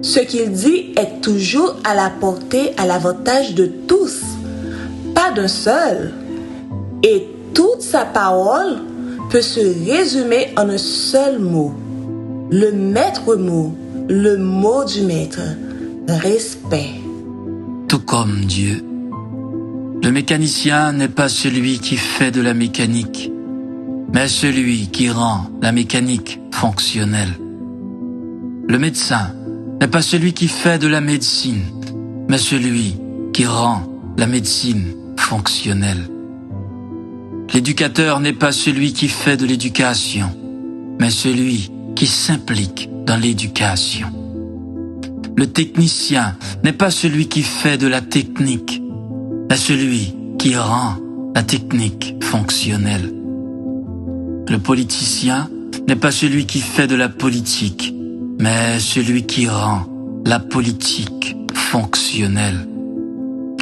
Ce qu'il dit est toujours à la portée, à l'avantage de tous, pas d'un seul. Et toute sa parole peut se résumer en un seul mot. Le maître mot, le mot du maître, respect. Tout comme Dieu. Le mécanicien n'est pas celui qui fait de la mécanique, mais celui qui rend la mécanique fonctionnelle. Le médecin n'est pas celui qui fait de la médecine, mais celui qui rend la médecine fonctionnelle. L'éducateur n'est pas celui qui fait de l'éducation, mais celui qui s'implique dans l'éducation. Le technicien n'est pas celui qui fait de la technique, mais celui qui rend la technique fonctionnelle. Le politicien n'est pas celui qui fait de la politique, mais celui qui rend la politique fonctionnelle.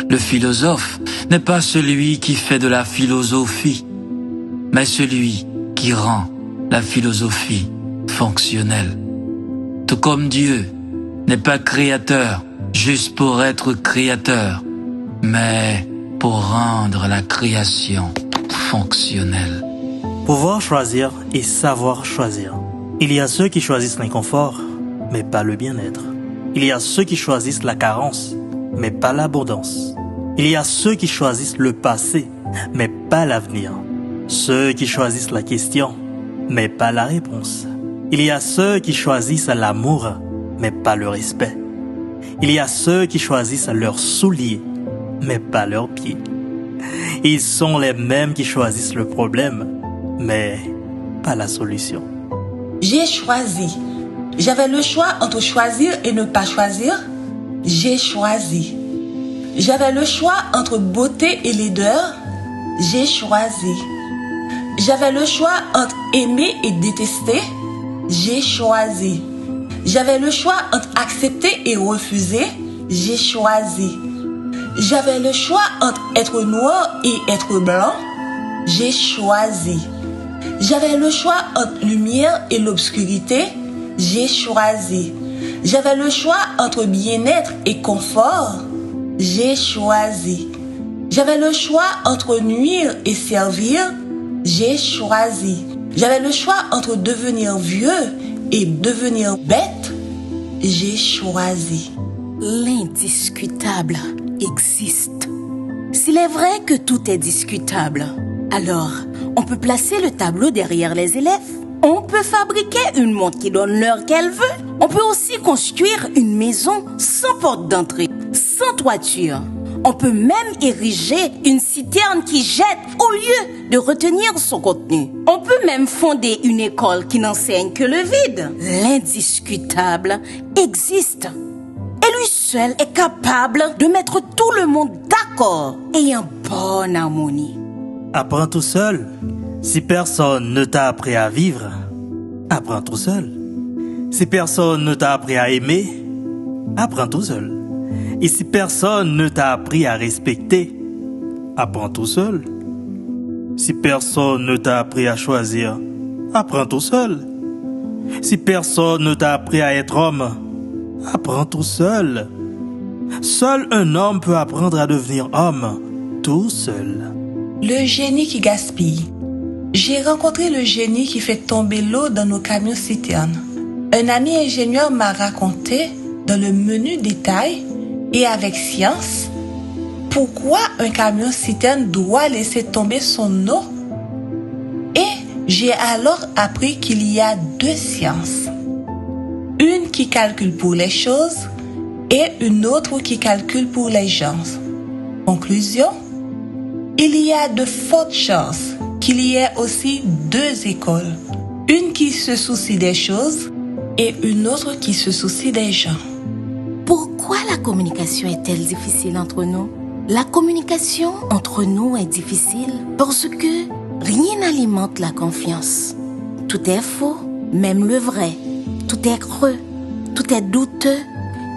Le philosophe n'est pas celui qui fait de la philosophie, mais celui qui rend la philosophie fonctionnelle. Tout comme Dieu n'est pas créateur juste pour être créateur, mais pour rendre la création fonctionnelle. Pouvoir choisir et savoir choisir. Il y a ceux qui choisissent l'inconfort, mais pas le bien-être. Il y a ceux qui choisissent la carence, mais pas l'abondance. Il y a ceux qui choisissent le passé, mais pas l'avenir. Ceux qui choisissent la question, mais pas la réponse. Il y a ceux qui choisissent l'amour, mais pas le respect. Il y a ceux qui choisissent leurs souliers, mais pas leurs pieds. Ils sont les mêmes qui choisissent le problème, mais pas la solution. J'ai choisi. J'avais le choix entre choisir et ne pas choisir. J'ai choisi. J'avais le choix entre beauté et laideur. J'ai choisi. J'avais le choix entre aimer et détester. J'ai choisi. J'avais le choix entre accepter et refuser. J'ai choisi. J'avais le choix entre être noir et être blanc. J'ai choisi. J'avais le choix entre lumière et l'obscurité. J'ai choisi. J'avais le choix entre bien-être et confort. J'ai choisi. J'avais le choix entre nuire et servir. J'ai choisi. J'avais le choix entre devenir vieux et devenir bête. J'ai choisi. L'indiscutable existe. S'il est vrai que tout est discutable, alors on peut placer le tableau derrière les élèves. On peut fabriquer une montre qui donne l'heure qu'elle veut. On peut aussi construire une maison sans porte d'entrée, sans toiture. On peut même ériger une citerne qui jette au lieu de retenir son contenu. On peut même fonder une école qui n'enseigne que le vide. L'indiscutable existe. Et lui seul est capable de mettre tout le monde d'accord et en bonne harmonie. Apprends tout seul. Si personne ne t'a appris à vivre, apprends tout seul. Si personne ne t'a appris à aimer, apprends tout seul. Et si personne ne t'a appris à respecter, apprends tout seul. Si personne ne t'a appris à choisir, apprends tout seul. Si personne ne t'a appris à être homme, apprends tout seul. Seul un homme peut apprendre à devenir homme, tout seul. Le génie qui gaspille. J'ai rencontré le génie qui fait tomber l'eau dans nos camions citernes. Un ami ingénieur m'a raconté, dans le menu détail et avec science, pourquoi un camion citerne doit laisser tomber son eau. Et j'ai alors appris qu'il y a deux sciences. Une qui calcule pour les choses et une autre qui calcule pour les gens. Conclusion, il y a de fortes chances qu'il y ait aussi deux écoles. Une qui se soucie des choses et une autre qui se soucie des gens. Pourquoi la communication est-elle difficile entre nous? La communication entre nous est difficile parce que rien n'alimente la confiance. Tout est faux, même le vrai. Tout est creux, tout était douteux.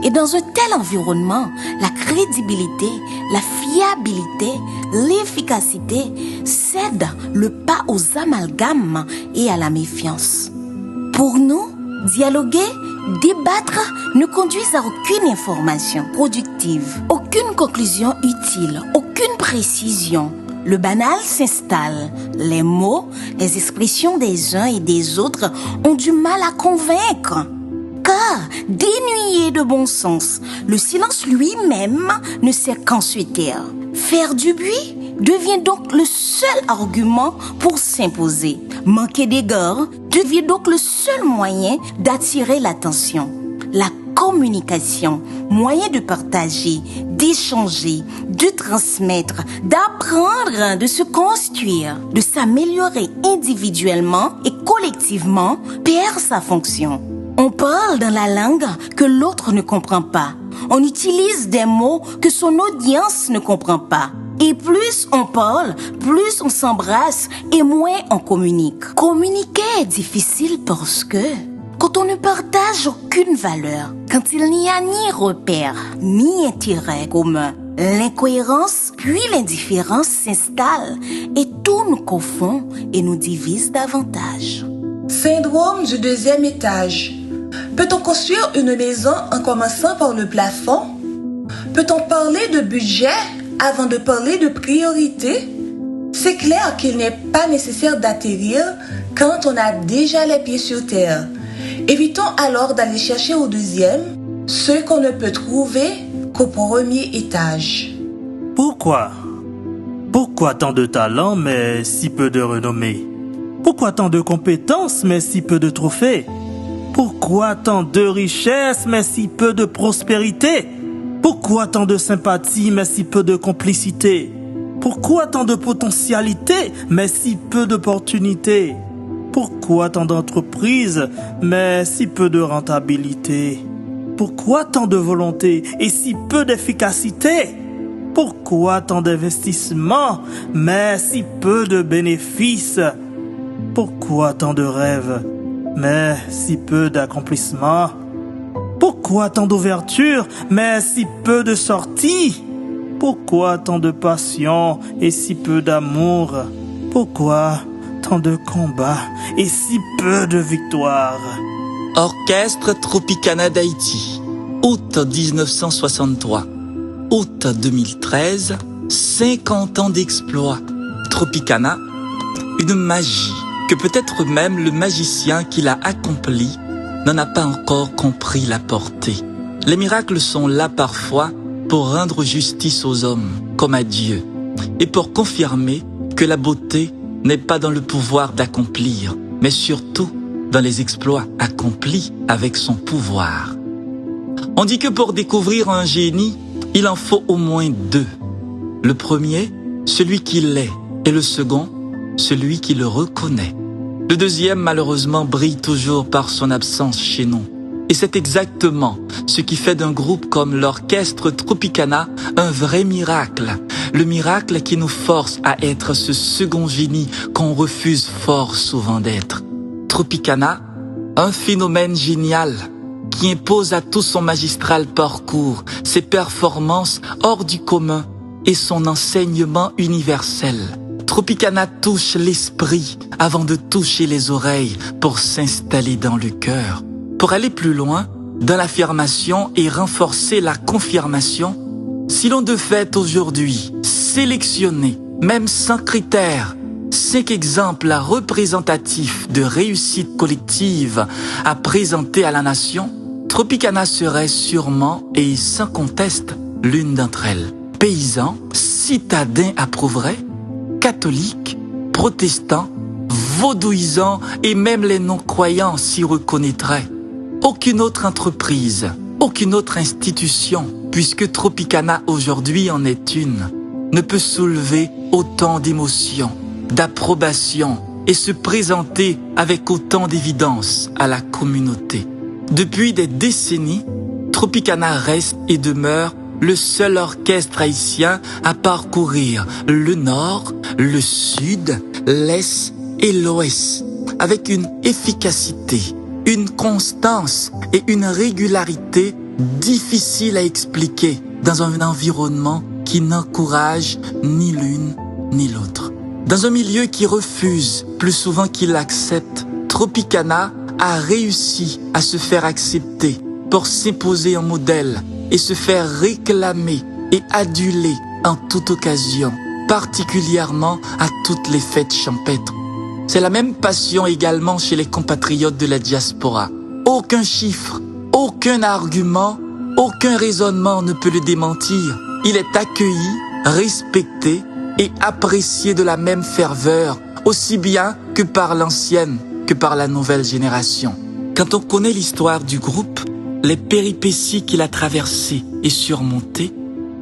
Et dans un tel environnement, la crédibilité, la fiabilité, l'efficacité cèdent le pas aux amalgames et à la méfiance. Pour nous, dialoguer, débattre ne conduisent à aucune information productive, aucune conclusion utile, aucune précision. Le banal s'installe. Les mots, les expressions des uns et des autres ont du mal à convaincre. Car, dénué de bon sens, le silence lui-même ne sert qu'en se taire. Faire du bruit devient donc le seul argument pour s'imposer. Manquer d'égard devient donc le seul moyen d'attirer l'attention. La communication, moyen de partager, d'échanger, de transmettre, d'apprendre, de se construire, de s'améliorer individuellement et collectivement, perd sa fonction. On parle dans la langue que l'autre ne comprend pas. On utilise des mots que son audience ne comprend pas. Et plus on parle, plus on s'embrasse et moins on communique. Communiquer est difficile parce que quand on ne partage aucune valeur, quand il n'y a ni repère, ni intérêt commun, l'incohérence puis l'indifférence s'installent et tout nous confond et nous divise davantage. Syndrome du deuxième étage. Peut-on construire une maison en commençant par le plafond? Peut-on parler de budget avant de parler de priorité? C'est clair qu'il n'est pas nécessaire d'atterrir quand on a déjà les pieds sur terre. Évitons alors d'aller chercher au deuxième ce qu'on ne peut trouver qu'au premier étage. Pourquoi? Pourquoi tant de talent mais si peu de renommée? Pourquoi tant de compétences mais si peu de trophées? Pourquoi tant de richesses mais si peu de prospérité? Pourquoi tant de sympathie mais si peu de complicité? Pourquoi tant de potentialité mais si peu d'opportunités? Pourquoi tant d'entreprises mais si peu de rentabilité? Pourquoi tant de volonté et si peu d'efficacité? Pourquoi tant d'investissements mais si peu de bénéfices? Pourquoi tant de rêves mais si peu d'accomplissements? Pourquoi tant d'ouverture mais si peu de sorties? Pourquoi tant de passion et si peu d'amour? Pourquoi tant de combats et si peu de victoires? Orchestre Tropicana d'Haïti, août 1963, août 2013, 50 ans d'exploits. Tropicana, une magie que peut-être même le magicien qui l'a accompli n'en a pas encore compris la portée. Les miracles sont là parfois pour rendre justice aux hommes comme à Dieu et pour confirmer que la beauté n'est pas dans le pouvoir d'accomplir, mais surtout dans les exploits accomplis avec son pouvoir. On dit que pour découvrir un génie, il en faut au moins deux. Le premier, celui qui l'est, et le second, celui qui le reconnaît. Le deuxième, malheureusement, brille toujours par son absence chez nous. Et c'est exactement ce qui fait d'un groupe comme l'Orchestre Tropicana un vrai miracle. Le miracle qui nous force à être ce second génie qu'on refuse fort souvent d'être. Tropicana, un phénomène génial qui impose à tout son magistral parcours, ses performances hors du commun et son enseignement universel. Tropicana touche l'esprit avant de toucher les oreilles pour s'installer dans le cœur. Pour aller plus loin, dans l'affirmation et renforcer la confirmation, si l'on devait aujourd'hui sélectionner, même sans critères, 5 exemples représentatifs de réussite collective à présenter à la nation, Tropicana serait sûrement et sans conteste l'une d'entre elles. Paysans, citadins approuverait, catholiques, protestants, vaudouisants et même les non-croyants s'y reconnaîtraient. Aucune autre entreprise, aucune autre institution, puisque Tropicana aujourd'hui en est une, ne peut soulever autant d'émotions, d'approbation et se présenter avec autant d'évidence à la communauté. Depuis des décennies, Tropicana reste et demeure le seul orchestre haïtien à parcourir le nord, le sud, l'est et l'ouest avec une efficacité, une constance et une régularité difficiles à expliquer dans un environnement qui n'encourage ni l'une ni l'autre. Dans un milieu qui refuse plus souvent qu'il accepte, Tropicana a réussi à se faire accepter pour s'imposer en modèle et se faire réclamer et aduler en toute occasion, particulièrement à toutes les fêtes champêtres. C'est la même passion également chez les compatriotes de la diaspora. Aucun chiffre, aucun argument, aucun raisonnement ne peut le démentir. Il est accueilli, respecté et apprécié de la même ferveur, aussi bien que par l'ancienne que par la nouvelle génération. Quand on connaît l'histoire du groupe, les péripéties qu'il a traversées et surmontées,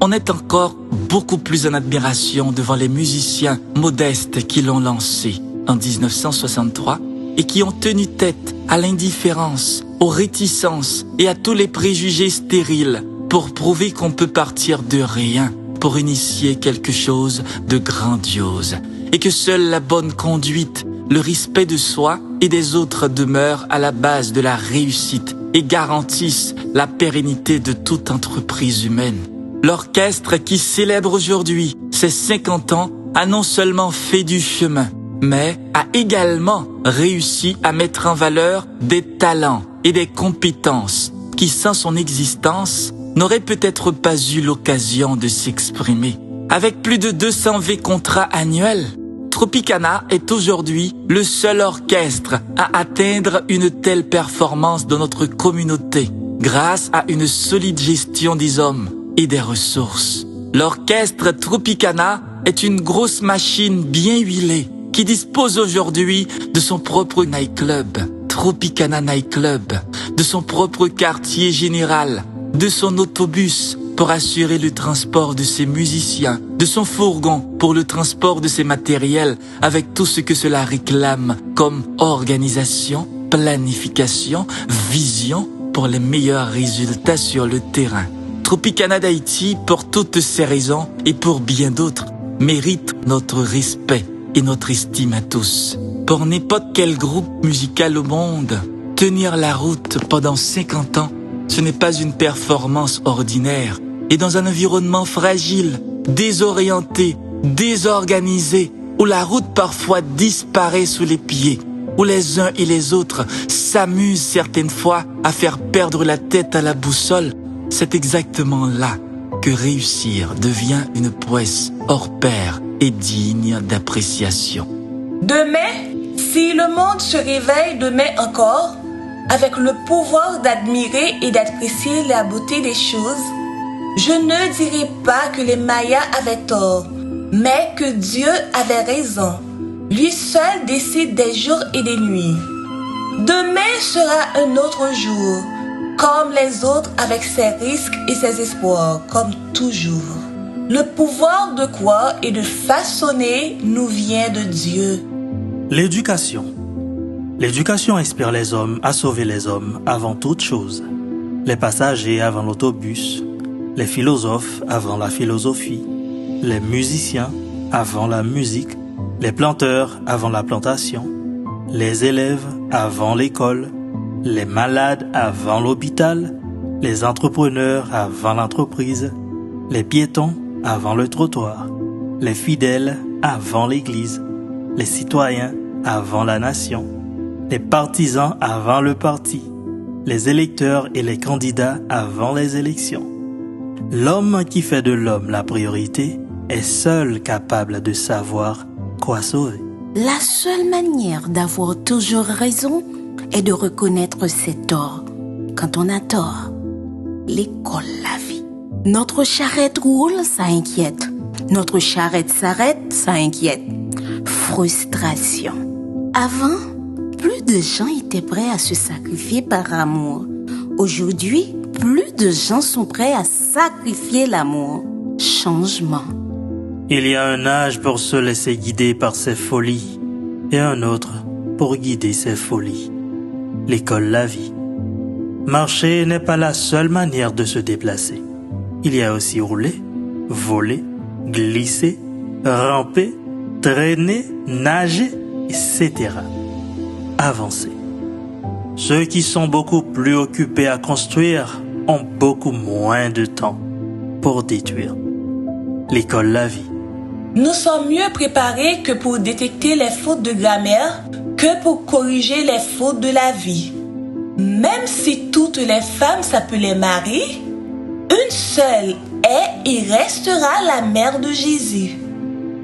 on est encore beaucoup plus en admiration devant les musiciens modestes qui l'ont lancé en 1963 et qui ont tenu tête à l'indifférence, aux réticences et à tous les préjugés stériles pour prouver qu'on peut partir de rien pour initier quelque chose de grandiose et que seule la bonne conduite, le respect de soi et des autres demeurent à la base de la réussite et garantissent la pérennité de toute entreprise humaine. L'orchestre qui célèbre aujourd'hui ses 50 ans a non seulement fait du chemin, mais a également réussi à mettre en valeur des talents et des compétences qui, sans son existence, n'auraient peut-être pas eu l'occasion de s'exprimer. Avec plus de 220 contrats annuels, Tropicana est aujourd'hui le seul orchestre à atteindre une telle performance dans notre communauté, grâce à une solide gestion des hommes et des ressources. L'orchestre Tropicana est une grosse machine bien huilée qui dispose aujourd'hui de son propre nightclub, Tropicana Nightclub, de son propre quartier général, de son autobus pour assurer le transport de ses musiciens, de son fourgon pour le transport de ses matériels avec tout ce que cela réclame comme organisation, planification, vision pour les meilleurs résultats sur le terrain. Tropicana d'Haïti, pour toutes ces raisons et pour bien d'autres, mérite notre respect et notre estime à tous. Pour n'importe quel groupe musical au monde, tenir la route pendant 50 ans, ce n'est pas une performance ordinaire. Et dans un environnement fragile, désorienté, désorganisé, où la route parfois disparaît sous les pieds, où les uns et les autres s'amusent certaines fois à faire perdre la tête à la boussole, c'est exactement là que réussir devient une prouesse hors pair et digne d'appréciation. Demain, si le monde se réveille demain encore, avec le pouvoir d'admirer et d'apprécier la beauté des choses, je ne dirai pas que les Mayas avaient tort, mais que Dieu avait raison. Lui seul décide des jours et des nuits. Demain sera un autre jour, comme les autres, avec ses risques et ses espoirs, comme toujours. Le pouvoir de croire et de façonner nous vient de Dieu. L'éducation. L'éducation inspire les hommes à sauver les hommes avant toute chose. Les passagers avant l'autobus, les philosophes avant la philosophie, les musiciens avant la musique, les planteurs avant la plantation, les élèves avant l'école, les malades avant l'hôpital, les entrepreneurs avant l'entreprise, les piétons avant le trottoir, les fidèles avant l'église, les citoyens avant la nation, les partisans avant le parti, les électeurs et les candidats avant les élections. L'homme qui fait de l'homme la priorité est seul capable de savoir quoi sauver. La seule manière d'avoir toujours raison est de reconnaître ses torts quand on a tort. L'école, la vie. Notre charrette roule, ça inquiète. Notre charrette s'arrête, ça inquiète. Frustration. Avant, plus de gens étaient prêts à se sacrifier par amour. Aujourd'hui, plus de gens sont prêts à sacrifier l'amour. Changement. Il y a un âge pour se laisser guider par ses folies et un autre pour guider ses folies. L'école, la vie. Marcher n'est pas la seule manière de se déplacer. Il y a aussi rouler, voler, glisser, ramper, traîner, nager, etc. Avancer. Ceux qui sont beaucoup plus occupés à construire ont beaucoup moins de temps pour détruire. L'école La Vie. Nous sommes mieux préparés que pour détecter les fautes de grammaire que pour corriger les fautes de la vie. Même si toutes les femmes s'appelaient Marie, une seule est et restera la mère de Jésus.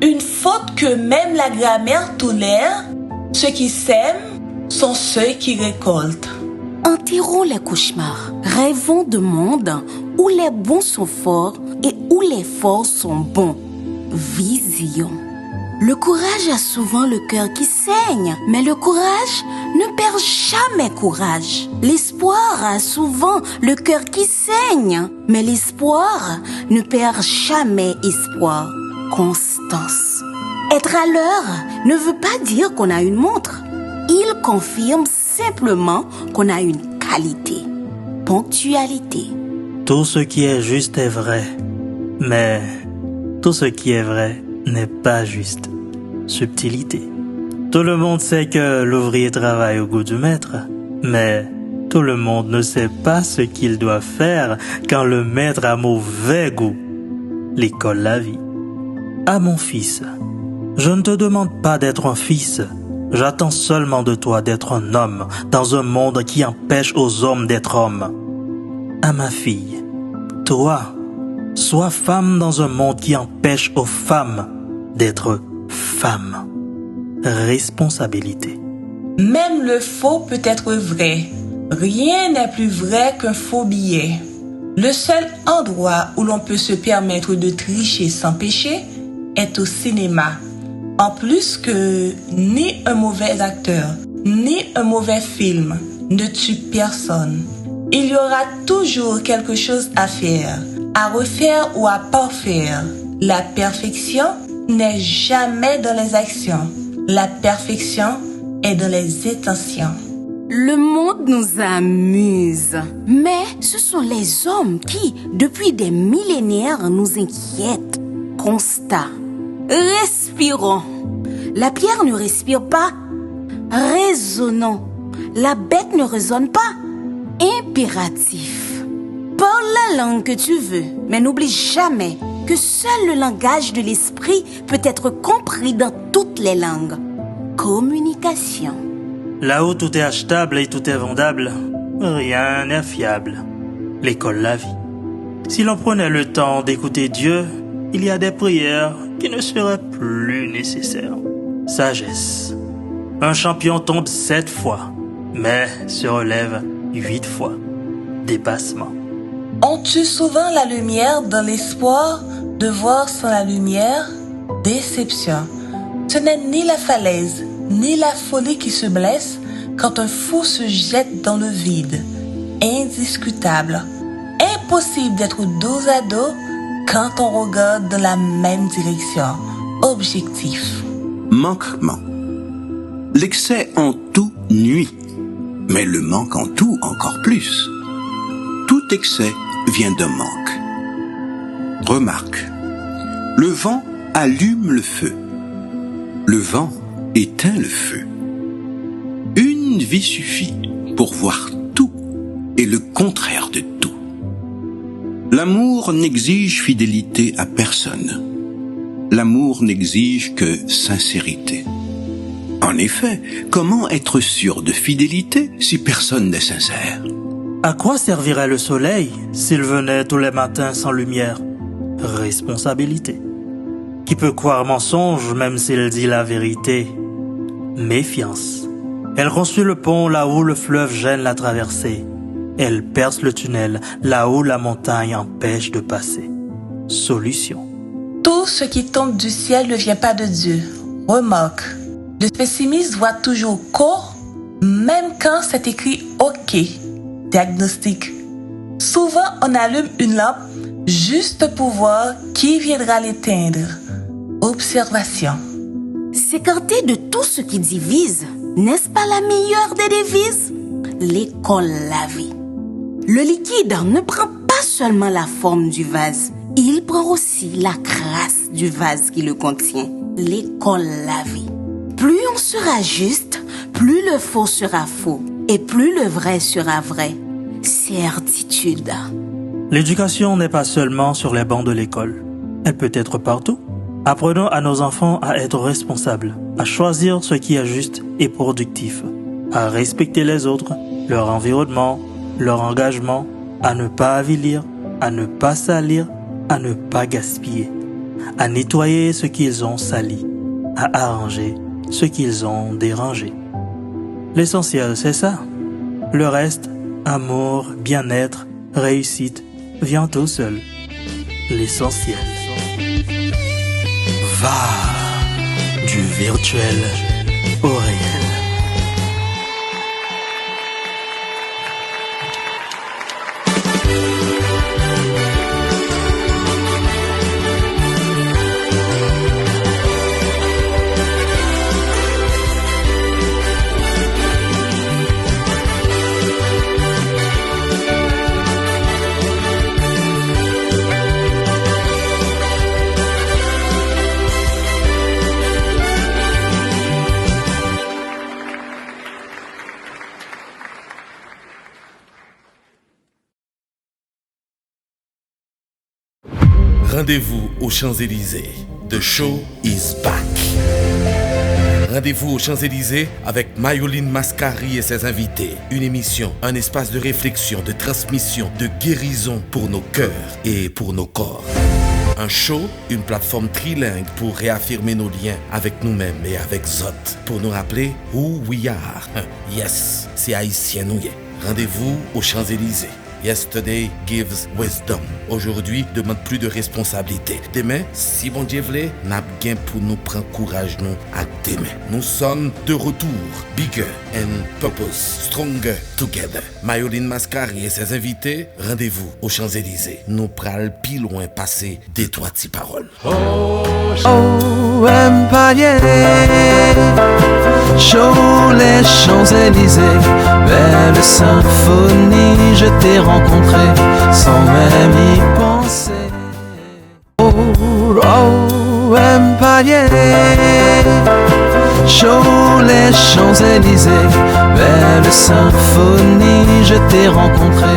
Une faute que même la grammaire tolère, ceux qui sèment sont ceux qui récoltent. Enterrons les cauchemars. Rêvons de monde où les bons sont forts et où les forts sont bons. Vision. Le courage a souvent le cœur qui saigne, mais le courage ne perd jamais courage. L'espoir a souvent le cœur qui saigne, mais l'espoir ne perd jamais espoir. Constance. Être à l'heure ne veut pas dire qu'on a une montre. Il confirme simplement qu'on a une qualité. Ponctualité. Tout ce qui est juste est vrai, mais tout ce qui est vrai n'est pas juste. Subtilité. Tout le monde sait que l'ouvrier travaille au goût du maître, mais tout le monde ne sait pas ce qu'il doit faire quand le maître a mauvais goût. L'école La Vie. À mon fils, je ne te demande pas d'être un fils, j'attends seulement de toi d'être un homme dans un monde qui empêche aux hommes d'être hommes. À ma fille, toi, sois femme dans un monde qui empêche aux femmes d'être femmes. Responsabilité. Même le faux peut être vrai. Rien n'est plus vrai qu'un faux billet. Le seul endroit où l'on peut se permettre de tricher sans péché est au cinéma. En plus que ni un mauvais acteur, ni un mauvais film ne tue personne. Il y aura toujours quelque chose à faire, à refaire ou à parfaire. La perfection n'est jamais dans les actions. La perfection est dans les intentions. Le monde nous amuse, mais ce sont les hommes qui, depuis des millénaires, nous inquiètent. Constat. Respirons. La pierre ne respire pas. Raisonnons. La bête ne raisonne pas. Impératif. Parle la langue que tu veux, mais n'oublie jamais que seul le langage de l'esprit peut être compris dans toutes les langues. Communication. Là où tout est achetable et tout est vendable, rien n'est fiable. L'école La Vie. Si l'on prenait le temps d'écouter Dieu, il y a des prières qui ne seraient plus nécessaires. Sagesse. Un champion tombe 7 fois, mais se relève 8 fois. Dépassement. On tue souvent la lumière dans l'espoir de voir sans la lumière. Déception. Ce n'est ni la falaise, ni la folie qui se blesse quand un fou se jette dans le vide. Indiscutable. Impossible d'être dos à dos quand on regarde dans la même direction. Objectif. Manquement. L'excès en tout nuit, mais le manque en tout encore plus. Tout excès vient d'un manque. Remarque. Le vent allume le feu. Le vent éteint le feu. Une vie suffit pour voir tout et le contraire de tout. L'amour n'exige fidélité à personne. L'amour n'exige que sincérité. En effet, comment être sûr de fidélité si personne n'est sincère? À quoi servirait le soleil s'il venait tous les matins sans lumière? Responsabilité. Qui peut croire mensonge même s'il dit la vérité? Méfiance. Elle construit le pont là où le fleuve gêne la traversée. Elle perce le tunnel là où la montagne empêche de passer. Solution. Tout ce qui tombe du ciel ne vient pas de Dieu. Remarque. Le pessimiste voit toujours court, même quand c'est écrit OK. Diagnostic. Souvent, on allume une lampe juste pour voir qui viendra l'éteindre. Observation. S'écarter de tout ce qui divise, n'est-ce pas la meilleure des devises? L'école La Vie. Le liquide ne prend pas seulement la forme du vase, il prend aussi la crasse du vase qui le contient. L'école La Vie. Plus on sera juste, plus le faux sera faux. Et plus le vrai sera vrai, certitude. L'éducation n'est pas seulement sur les bancs de l'école. Elle peut être partout. Apprenons à nos enfants à être responsables, à choisir ce qui est juste et productif, à respecter les autres, leur environnement, leur engagement, à ne pas avilir, à ne pas salir, à ne pas gaspiller, à nettoyer ce qu'ils ont sali, à arranger ce qu'ils ont dérangé. L'essentiel, c'est ça. Le reste, amour, bien-être, réussite, vient tout seul. L'essentiel. Va du virtuel au réel. Rendez-vous aux Champs-Élysées. The show is back. Rendez-vous aux Champs-Élysées avec Mayoline Mascari et ses invités. Une émission, un espace de réflexion, de transmission, de guérison pour nos cœurs et pour nos corps. Un show, une plateforme trilingue pour réaffirmer nos liens avec nous-mêmes et avec Zot. Pour nous rappeler who we are. Yes, c'est haïtien nous y est. Rendez-vous aux Champs-Élysées. Yesterday gives wisdom. Aujourd'hui, demande plus de responsabilité. Demain, si bon Dieu voulait, n'a gain pour nous prendre courage nous à demain. Nous sommes de retour. Bigger and purpose. Stronger together. Mayoline Mascari et ses invités, rendez-vous aux Champs-Élysées. Nous pral plus loin passer des trois petits paroles. Empire, show les Champs-Élysées, belle symphonie, je t'ai rencontré sans même y penser. Empire, show les Champs-Élysées, belle symphonie, je t'ai rencontré